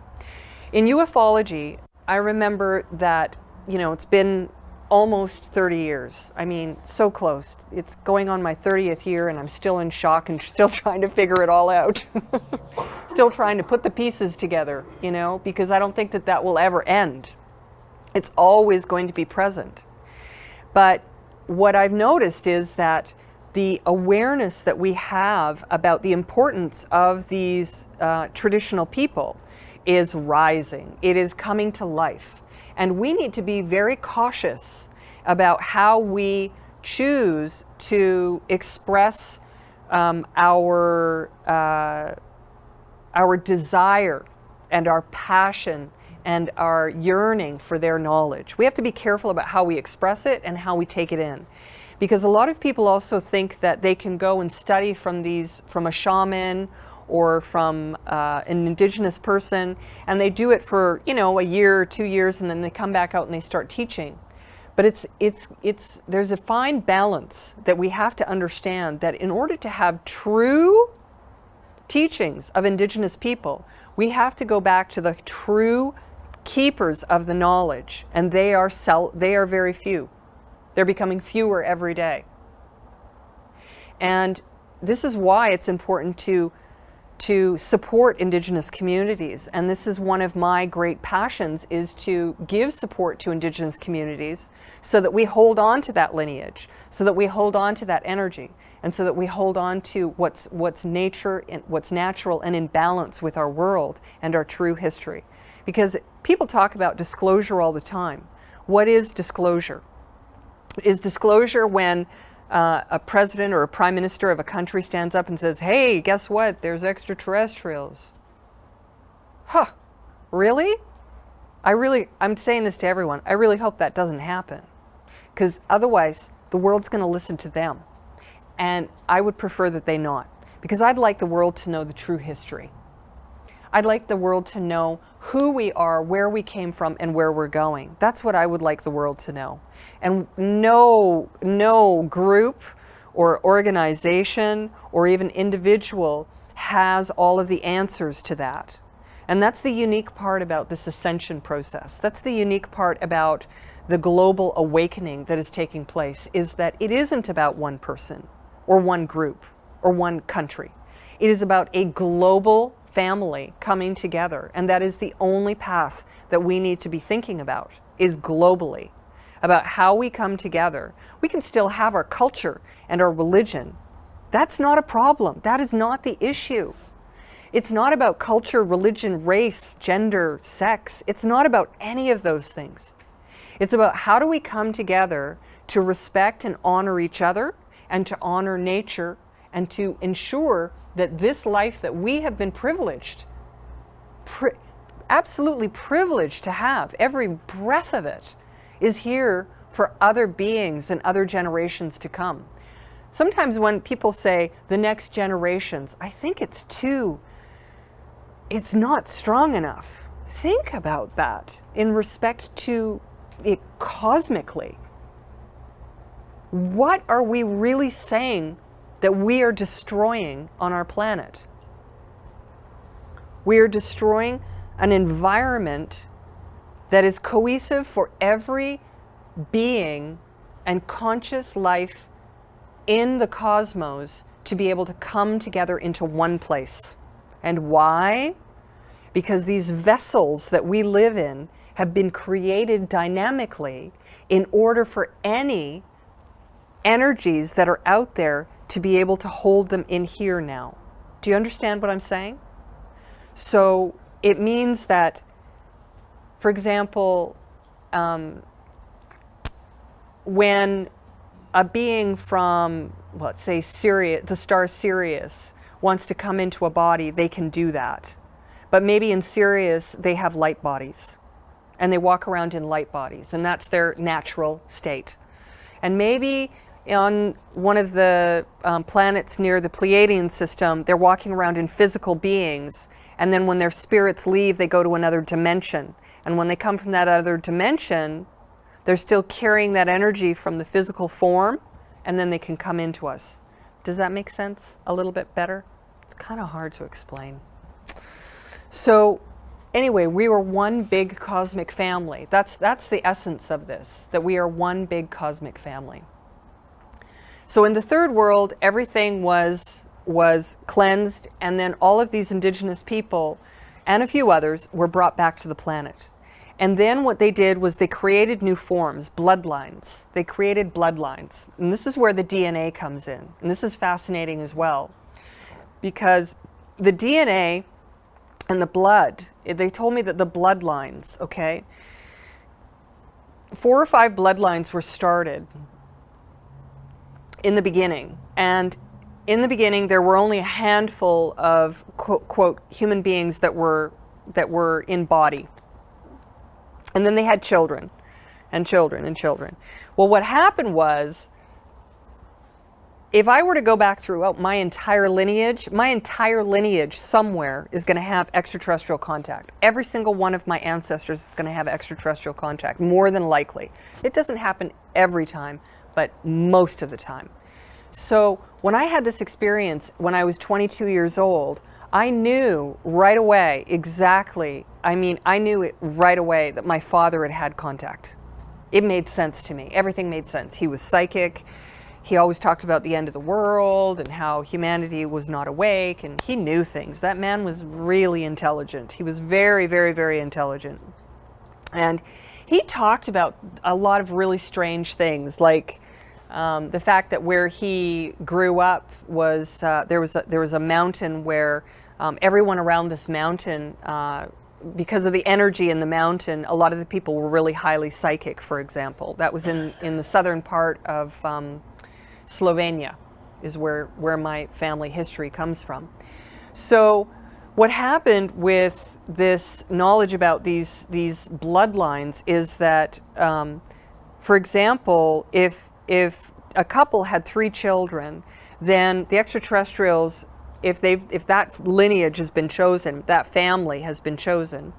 In ufology, I remember that, it's been almost 30 years. I mean, so close. It's going on my 30th year, and I'm still in shock and still trying to figure it all out. Still trying to put the pieces together, because I don't think that will ever end. It's always going to be present. But what I've noticed is that the awareness that we have about the importance of these traditional people is rising. It is coming to life. And we need to be very cautious about how we choose to express our desire and our passion and our yearning for their knowledge. We have to be careful about how we express it and how we take it in. Because a lot of people also think that they can go and study from a shaman or from an indigenous person, and they do it for, a year or 2 years, and then they come back out and they start teaching. But there's a fine balance that we have to understand, that in order to have true teachings of indigenous people, we have to go back to the true keepers of the knowledge, and they are very few. They're becoming fewer every day. And this is why it's important to support indigenous communities. And this is one of my great passions, is to give support to indigenous communities so that we hold on to that lineage, so that we hold on to that energy, and so that we hold on to what's nature and what's natural and in balance with our world and our true history. Because people talk about disclosure all the time. What is disclosure? Is disclosure when a president or a prime minister of a country stands up and says, hey, guess what? There's extraterrestrials. Huh, really? I'm saying this to everyone. I really hope that doesn't happen. Because otherwise, the world's going to listen to them. And I would prefer that they not. Because I'd like the world to know the true history. I'd like the world to know who we are, where we came from, and where we're going. That's what I would like the world to know. And no group or organization or even individual has all of the answers to that. And that's the unique part about this ascension process. That's the unique part about the global awakening that is taking place, is that it isn't about one person or one group or one country. It is about a global family coming together, and that is the only path that we need to be thinking about, is globally. about how we come together. We can still have our culture and our religion. That's not a problem. That is not the issue. It's not about culture, religion, race, gender, sex. It's not about any of those things. It's about how do we come together to respect and honor each other and to honor nature and to ensure that this life that we have been privileged, absolutely privileged to have, every breath of it, is here for other beings and other generations to come. Sometimes when people say the next generations, I think it's not strong enough. Think about that in respect to it cosmically. What are we really saying that we are destroying on our planet? We are destroying an environment that is cohesive for every being and conscious life in the cosmos to be able to come together into one place. And why? Because these vessels that we live in have been created dynamically in order for any energies that are out there to be able to hold them in here now. Do you understand what I'm saying? So it means that, for example, when a being from, let's say, Sirius, the star Sirius, wants to come into a body, they can do that. But maybe in Sirius, they have light bodies, and they walk around in light bodies, and that's their natural state. And maybe on one of the planets near the Pleiadian system, they're walking around in physical beings, and then when their spirits leave, they go to another dimension. And when they come from that other dimension, they're still carrying that energy from the physical form, and then they can come into us. Does that make sense a little bit better? It's kind of hard to explain. So anyway, we were one big cosmic family. That's the essence of this, that we are one big cosmic family. So in the third world, everything was cleansed, and then all of these indigenous people and a few others were brought back to the planet. And then what they did was they created new forms, bloodlines. They created bloodlines. And this is where the DNA comes in. And this is fascinating as well, because the DNA and the blood, they told me that the bloodlines, okay, 4 or 5 bloodlines were started in the beginning. And in the beginning, there were only a handful of, quote, human beings that were in body. And then they had children and children and children. Well, what happened was, if I were to go back throughout my entire lineage somewhere is going to have extraterrestrial contact. Every single one of my ancestors is going to have extraterrestrial contact, more than likely. It doesn't happen every time, but most of the time. So when I had this experience when I was 22 years old, I knew right away exactly, I knew it right away that my father had contact. It made sense to me. Everything made sense. He was psychic. He always talked about the end of the world and how humanity was not awake, and he knew things. That man was really intelligent. He was very, very, very intelligent. And he talked about a lot of really strange things, like the fact that where he grew up was there was a mountain where everyone around this mountain, because of the energy in the mountain, a lot of the people were really highly psychic, for example. That was in the southern part of Slovenia, is where my family history comes from. So what happened with this knowledge about these bloodlines is that, for example, if a couple had 3 children, then the extraterrestrials, if that lineage has been chosen, that family has been chosen,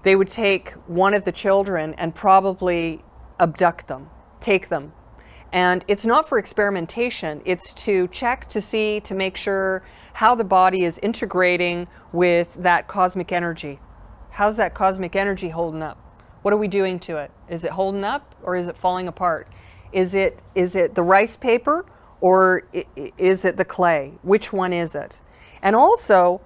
they would take one of the children and probably abduct them, take them. And it's not for experimentation, it's to check to see, to make sure how the body is integrating with that cosmic energy. How's that cosmic energy holding up? What are we doing to it? Is it holding up or is it falling apart? Is it the rice paper or is it the clay? Which one is it? And also,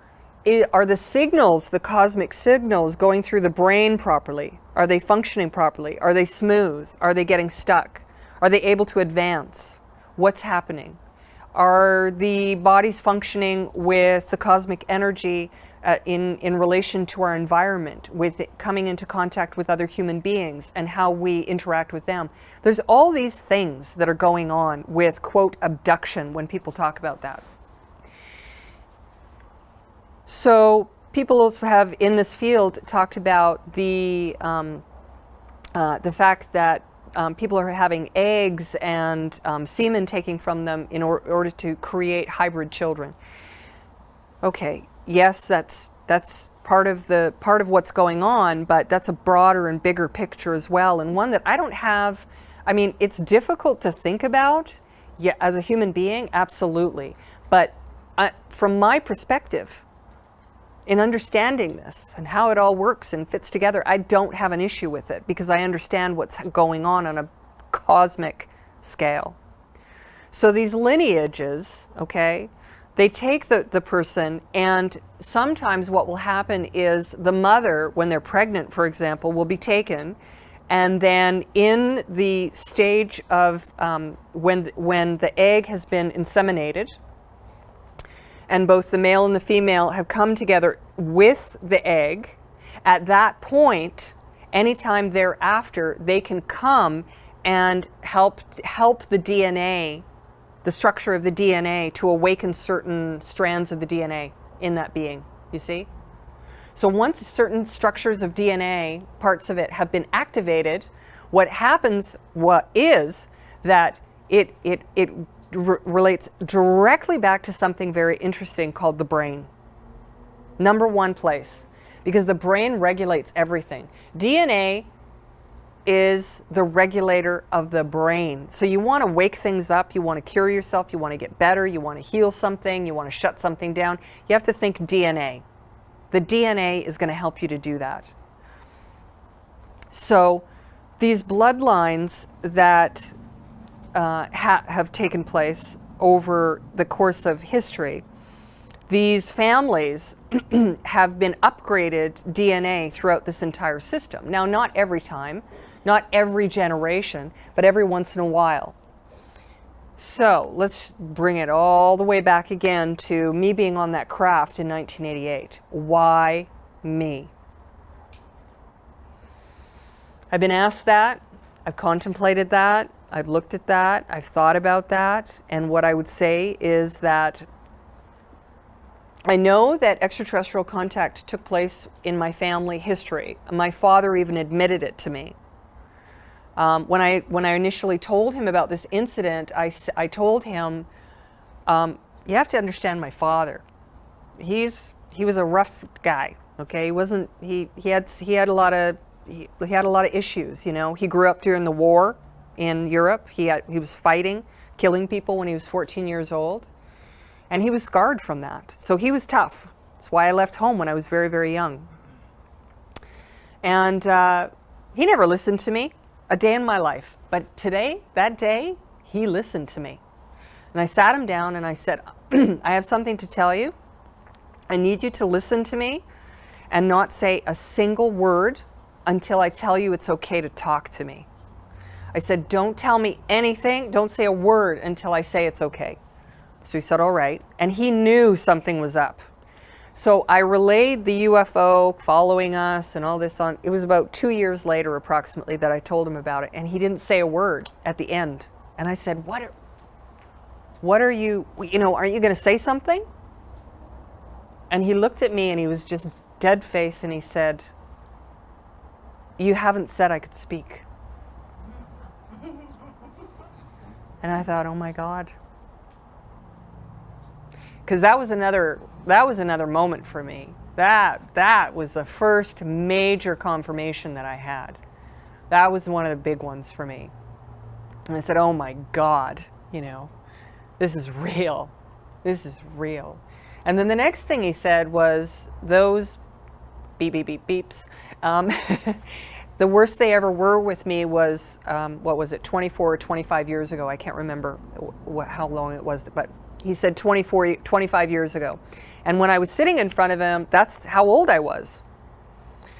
are the signals, the cosmic signals, going through the brain properly? Are they functioning properly? Are they smooth? Are they getting stuck? Are they able to advance? What's happening? Are the bodies functioning with the cosmic energy in relation to our environment, with it coming into contact with other human beings and how we interact with them? There's all these things that are going on with, quote, abduction, when people talk about that. So people have in this field talked about the fact that people are having eggs and semen taking from them in order to create hybrid children. Okay, yes, that's part of what's going on, but that's a broader and bigger picture as well, and one that I don't have. I mean, it's difficult to think about, yeah, as a human being, absolutely, but from my perspective, in understanding this and how it all works and fits together, I don't have an issue with it because I understand what's going on a cosmic scale. So these lineages, okay, they take the person, and sometimes what will happen is the mother, when they're pregnant, for example, will be taken, and then in the stage of when the egg has been inseminated, and both the male and the female have come together with the egg, at that point, anytime thereafter, they can come and help the DNA, the structure of the DNA, to awaken certain strands of the DNA in that being, you see? So once certain structures of DNA, parts of it, have been activated, what happens is that it relates directly back to something very interesting called the brain. Number one place, because the brain regulates everything. DNA is the regulator of the brain. So you want to wake things up, you want to cure yourself, you want to get better, you want to heal something, you want to shut something down, you have to think DNA. The DNA is going to help you to do that. So these bloodlines that have taken place over the course of history, these families have been upgraded DNA throughout this entire system. Now, not every time, not every generation, but every once in a while. So let's bring it all the way back again to me being on that craft in 1988. Why me? I've been asked that. I've contemplated that. I've looked at that. I've thought about that. And what I would say is that I know that extraterrestrial contact took place in my family history. My father even admitted it to me. When I initially told him about this incident, I told him, you have to understand my father. He was a rough guy. Okay, he had a lot of issues. You know, he grew up during the war in Europe. He was fighting, killing people when he was 14 years old, and he was scarred from that. So he was tough. That's why I left home when I was very, very young. And he never listened to me a day in my life. But that day, he listened to me. And I sat him down and I said, I have something to tell you. I need you to listen to me and not say a single word until I tell you it's okay to talk to me. I said, don't tell me anything. Don't say a word until I say it's okay. So he said, all right. And he knew something was up. So I relayed the UFO following us and all this on. It was about 2 years later approximately that I told him about it. And he didn't say a word at the end. And I said, what are you, aren't you going to say something? And he looked at me and he was just dead face and he said, you haven't said I could speak. And I thought, oh my God. Because that was another moment for me. That was the first major confirmation that I had. That was one of the big ones for me. And I said, oh my God, this is real. This is real. And then the next thing he said was those beep, beep, beep, beeps. The worst they ever were with me was, 24 or 25 years ago. I can't remember how long it was, but He said 25 years ago. And when I was sitting in front of him, that's how old I was.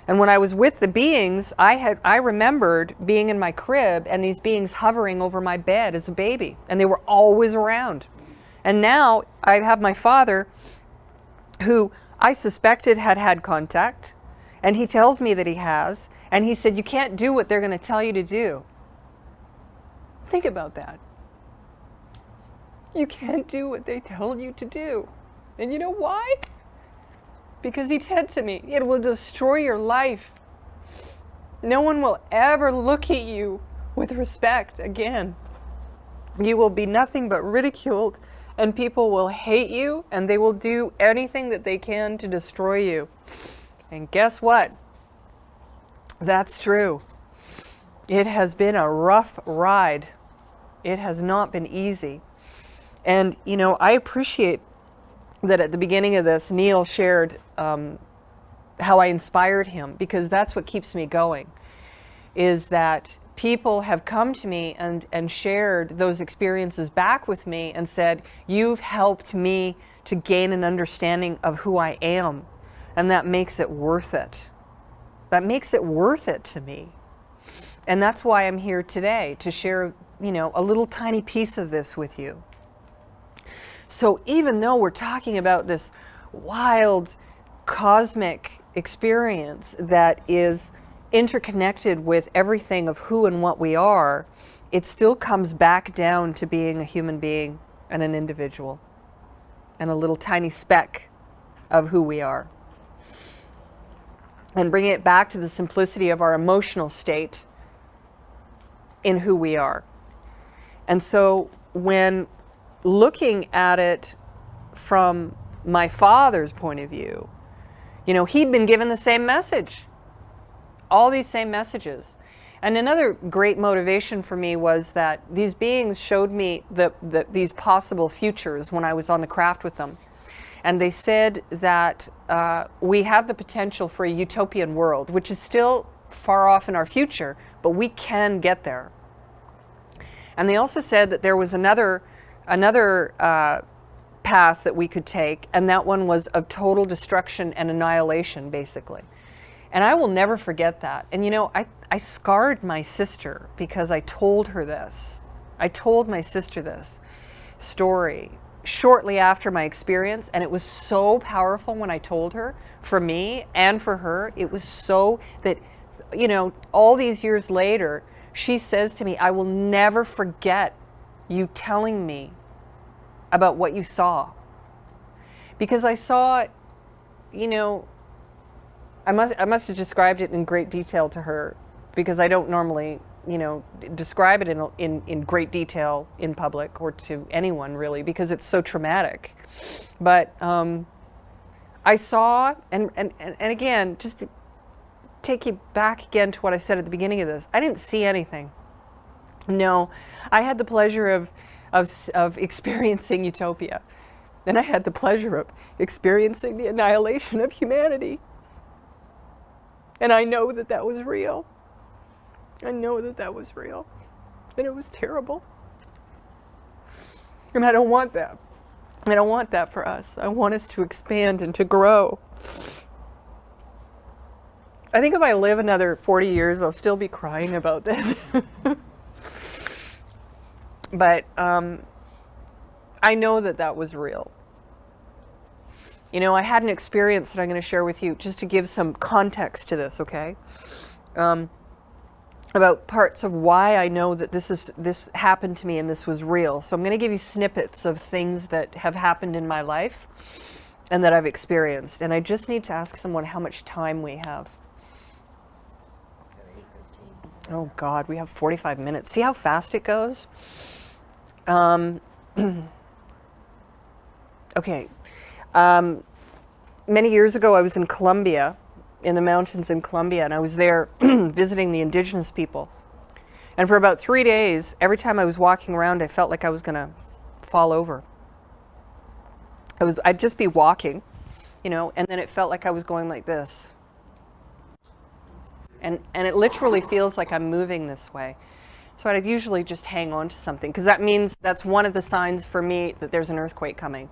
And when I was with the beings, I remembered being in my crib and these beings hovering over my bed as a baby. And they were always around. And now I have my father, who I suspected had contact. And he tells me that he has. And he said, you can't do what they're going to tell you to do. Think about that. You can't do what they tell you to do. And you know why? Because he said to me, it will destroy your life. No one will ever look at you with respect again. You will be nothing but ridiculed, and people will hate you, and they will do anything that they can to destroy you. And guess what? That's true. It has been a rough ride. It has not been easy. And, you know, I appreciate that at the beginning of this, Neil shared how I inspired him, because that's what keeps me going, is that people have come to me and shared those experiences back with me and said, you've helped me to gain an understanding of who I am. And that makes it worth it. That makes it worth it to me. And that's why I'm here today, to share, you know, a little tiny piece of this with you. So even though we're talking about this wild cosmic experience that is interconnected with everything of who and what we are, it still comes back down to being a human being and an individual and a little tiny speck of who we are. And bringing it back to the simplicity of our emotional state in who we are. And so when looking at it from my father's point of view, you know, he'd been given the same message, all these same messages. And another great motivation for me was that these beings showed me these possible futures when I was on the craft with them. And they said that we have the potential for a utopian world, which is still far off in our future, but we can get there. And they also said that there was another path that we could take, and that one was of total destruction and annihilation, basically. And I will never forget that. And you know, I scarred my sister because I told her this. I told my sister this story shortly after my experience, and it was so powerful when I told her, for me and for her. It was so that, you know, all these years later, she says to me, I will never forget you telling me about what you saw. Because I saw, you know, I must have described it in great detail to her, because I don't normally, you know, describe it in great detail in public or to anyone really, because it's so traumatic. But I saw, and again, just to take you back again to what I said at the beginning of this, I didn't see anything. No, I had the pleasure of experiencing utopia. And I had the pleasure of experiencing the annihilation of humanity. And I know that that was real. I know that that was real. And it was terrible. And I don't want that. I don't want that for us. I want us to expand and to grow. I think if I live another 40 years, I'll still be crying about this. But I know that that was real. You know, I had an experience that I'm going to share with you just to give some context to this, okay? About parts of why I know that this happened to me and this was real. So I'm going to give you snippets of things that have happened in my life and that I've experienced. And I just need to ask someone how much time we have. Oh God, we have 45 minutes. See how fast it goes? Okay. Many years ago, I was in Colombia, in the mountains in Colombia, and I was there visiting the Indigenous people. And for about 3 days, every time I was walking around, I felt like I was going to fall over. I'd just be walking, you know, and then it felt like I was going like this. And it literally feels like I'm moving this way. So I'd usually just hang on to something, because that means that's one of the signs for me that there's an earthquake coming.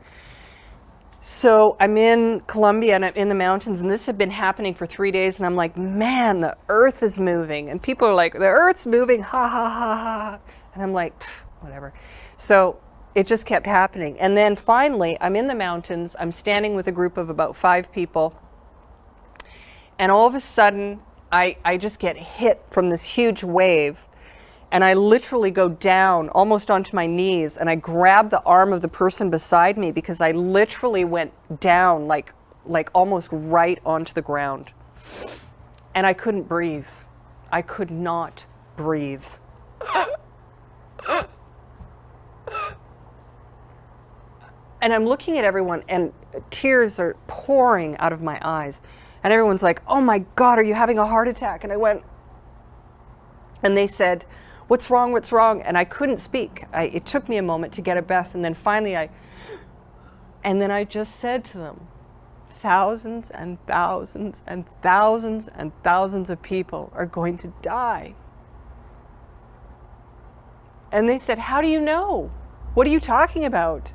So I'm in Colombia and I'm in the mountains, and this had been happening for 3 days, and I'm like, man, the earth is moving. And people are like, the earth's moving, ha ha ha ha. And I'm like, whatever. So it just kept happening. And then finally, I'm in the mountains, I'm standing with a group of about 5 people, and all of a sudden, I just get hit from this huge wave, and I literally go down almost onto my knees, and I grab the arm of the person beside me, because I literally went down like almost right onto the ground. And I couldn't breathe. I could not breathe. And I'm looking at everyone, and tears are pouring out of my eyes. And everyone's like, oh my God, are you having a heart attack? And I went, and they said, what's wrong, what's wrong? And I couldn't speak. It took me a moment to get a breath, and then finally I just said to them, thousands and thousands and thousands and thousands of people are going to die. And they said, how do you know? What are you talking about?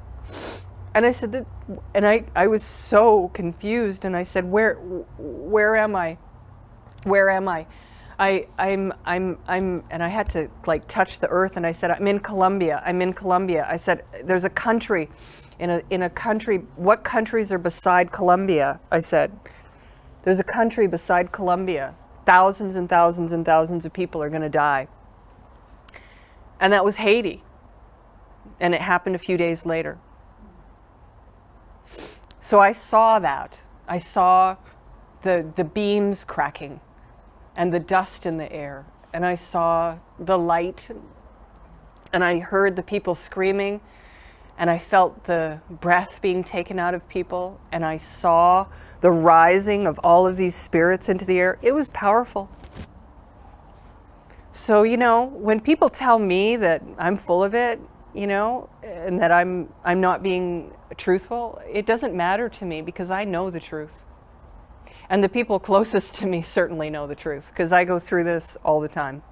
And I said that, and I was so confused, and I said, where am I? Where am I? I'm, and I had to like touch the earth, and I said, I'm in Colombia. I'm in Colombia. I said, there's a country, in a country, what countries are beside Colombia? I said, there's a country beside Colombia. Thousands and thousands and thousands of people are going to die. And that was Haiti. And it happened a few days later. So I saw that. I saw the beams cracking and the dust in the air. And I saw the light, and I heard the people screaming, and I felt the breath being taken out of people, and I saw the rising of all of these spirits into the air. It was powerful. So, you know, when people tell me that I'm full of it, you know, and that I'm not being truthful, it doesn't matter to me, because I know the truth. And the people closest to me certainly know the truth, because I go through this all the time.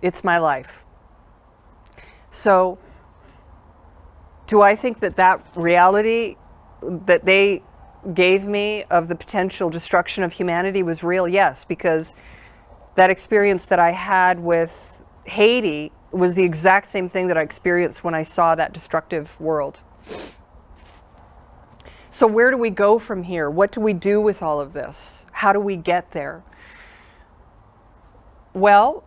It's my life. So, do I think that that reality that they gave me of the potential destruction of humanity was real? Yes, because that experience that I had with Haiti was the exact same thing that I experienced when I saw that destructive world. So where do we go from here? What do we do with all of this? How do we get there? Well,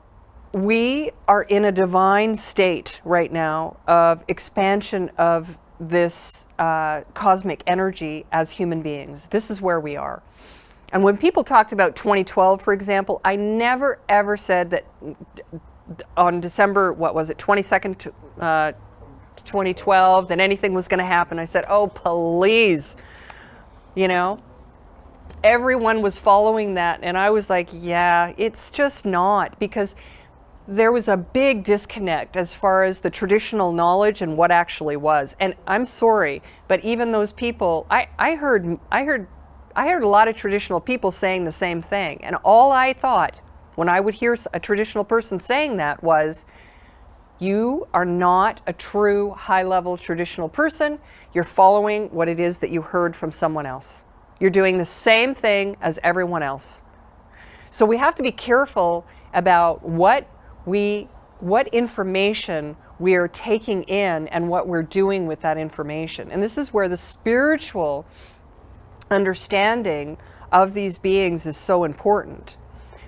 we are in a divine state right now of expansion of this cosmic energy as human beings. This is where we are. And when people talked about 2012, for example, I never ever said that on December, what was it, 22nd, 2012, that anything was going to happen. I said, oh, please, you know. Everyone was following that, and I was like, yeah, it's just not, because there was a big disconnect as far as the traditional knowledge and what actually was. And I'm sorry, but even those people, I heard a lot of traditional people saying the same thing, and all I thought when I would hear a traditional person saying that was, you are not a true high-level traditional person. You're following what it is that you heard from someone else. You're doing the same thing as everyone else. So we have to be careful about what information we are taking in and what we're doing with that information. And this is where the spiritual understanding of these beings is so important,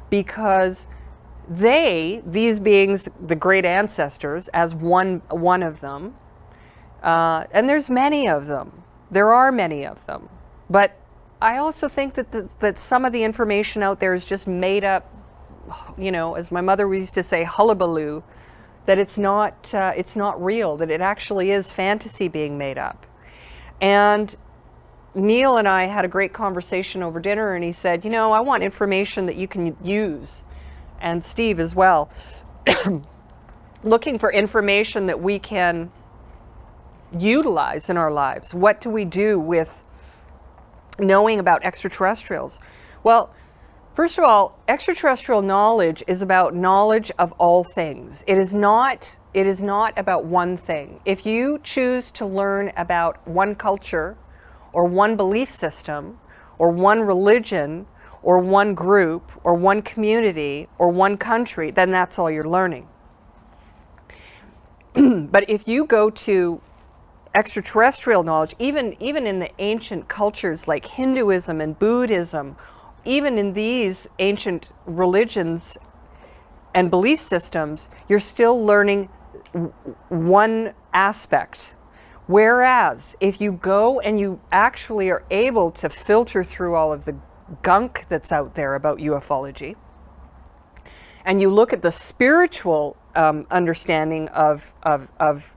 because these beings, the great ancestors, as one of them, and there's many of them. There are many of them. But I also think that some of the information out there is just made up, you know, as my mother used to say, hullabaloo, that it's not real, that it actually is fantasy being made up. And Neil and I had a great conversation over dinner, and he said, you know, I want information that you can use, and Steve as well, looking for information that we can utilize in our lives. What do we do with knowing about extraterrestrials? Well, First of all, extraterrestrial knowledge is about knowledge of all things. It is not about one thing. If you choose to learn about one culture or one belief system or one religion or one group or one community or one country, then that's all you're learning. But if you go to extraterrestrial knowledge, even in the ancient cultures like Hinduism and Buddhism, even in these ancient religions and belief systems, you're still learning one aspect. Whereas if you go and you actually are able to filter through all of the gunk that's out there about ufology, and you look at the spiritual understanding of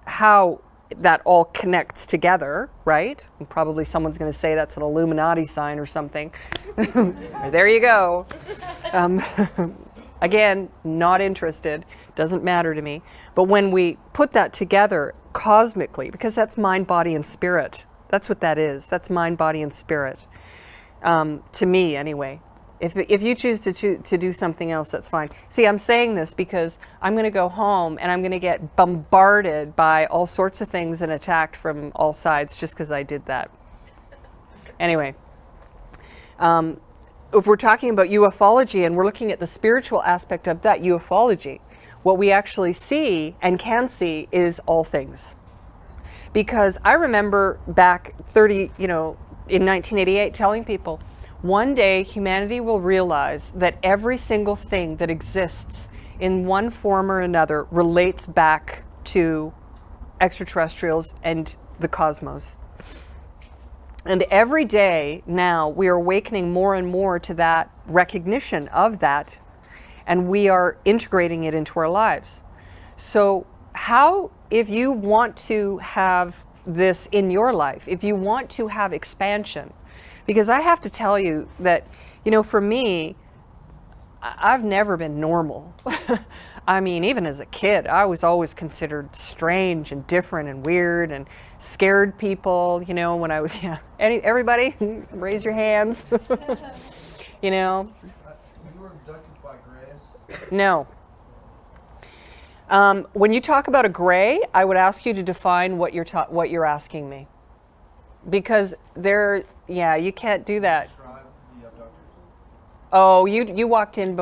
how that all connects together, right? And probably someone's going to say that's an Illuminati sign or something. There you go. Again, not interested. Doesn't matter to me. But when we put that together cosmically, because that's mind, body, and spirit. That's what that is. That's mind, body, and spirit. To me, anyway. If you choose to do something else, that's fine. See, I'm saying this because I'm going to go home and I'm going to get bombarded by all sorts of things and attacked from all sides just because I did that. Anyway, if we're talking about ufology and we're looking at the spiritual aspect of that ufology, what we actually see and can see is all things. Because I remember back in 1988 telling people, one day humanity will realize that every single thing that exists in one form or another relates back to extraterrestrials and the cosmos. And every day now we are awakening more and more to that recognition of that, and we are integrating it into our lives. So how, if you want to have this in your life, if you want to have expansion, because I have to tell you that, for me, I've never been normal. I mean, even as a kid, I was always considered strange and different and weird and scared people, when I was, everybody, raise your hands. You were abducted by grays? No. When you talk about a gray, I would ask you to define what you're asking me. Because you can't do that. Describe the abductors. Oh, you walked in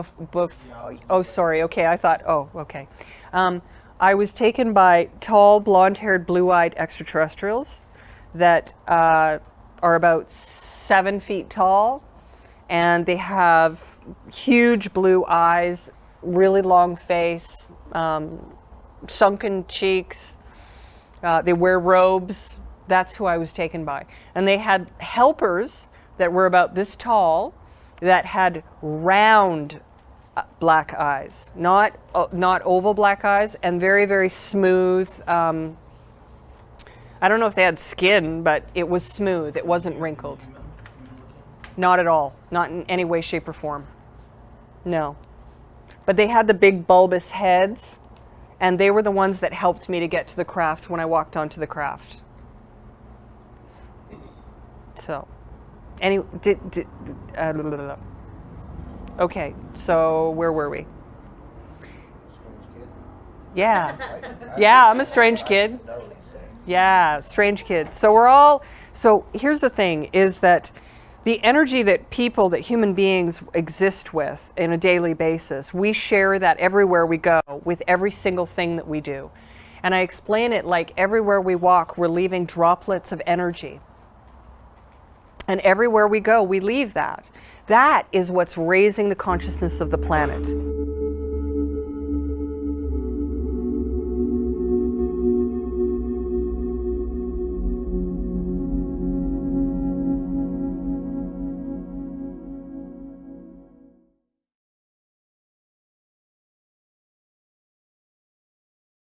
oh, sorry. Okay, I thought, oh, okay. I was taken by tall, blonde-haired, blue-eyed extraterrestrials that are about 7 feet tall, and they have huge blue eyes, really long face, sunken cheeks. They wear robes. That's who I was taken by. And they had helpers that were about this tall that had round black eyes, not oval black eyes, and very, very smooth. I don't know if they had skin, but it was smooth. It wasn't wrinkled. Not at all. Not in any way, shape, or form. No. But they had the big bulbous heads, and they were the ones that helped me to get to the craft when I walked onto the craft. So, okay, so where were we? Strange kid. Yeah, I'm a strange kid. Yeah, strange kid. So here's the thing, is that the energy that human beings exist with in a daily basis, we share that everywhere we go with every single thing that we do. And I explain it like everywhere we walk, we're leaving droplets of energy. And everywhere we go, we leave that. That is what's raising the consciousness of the planet.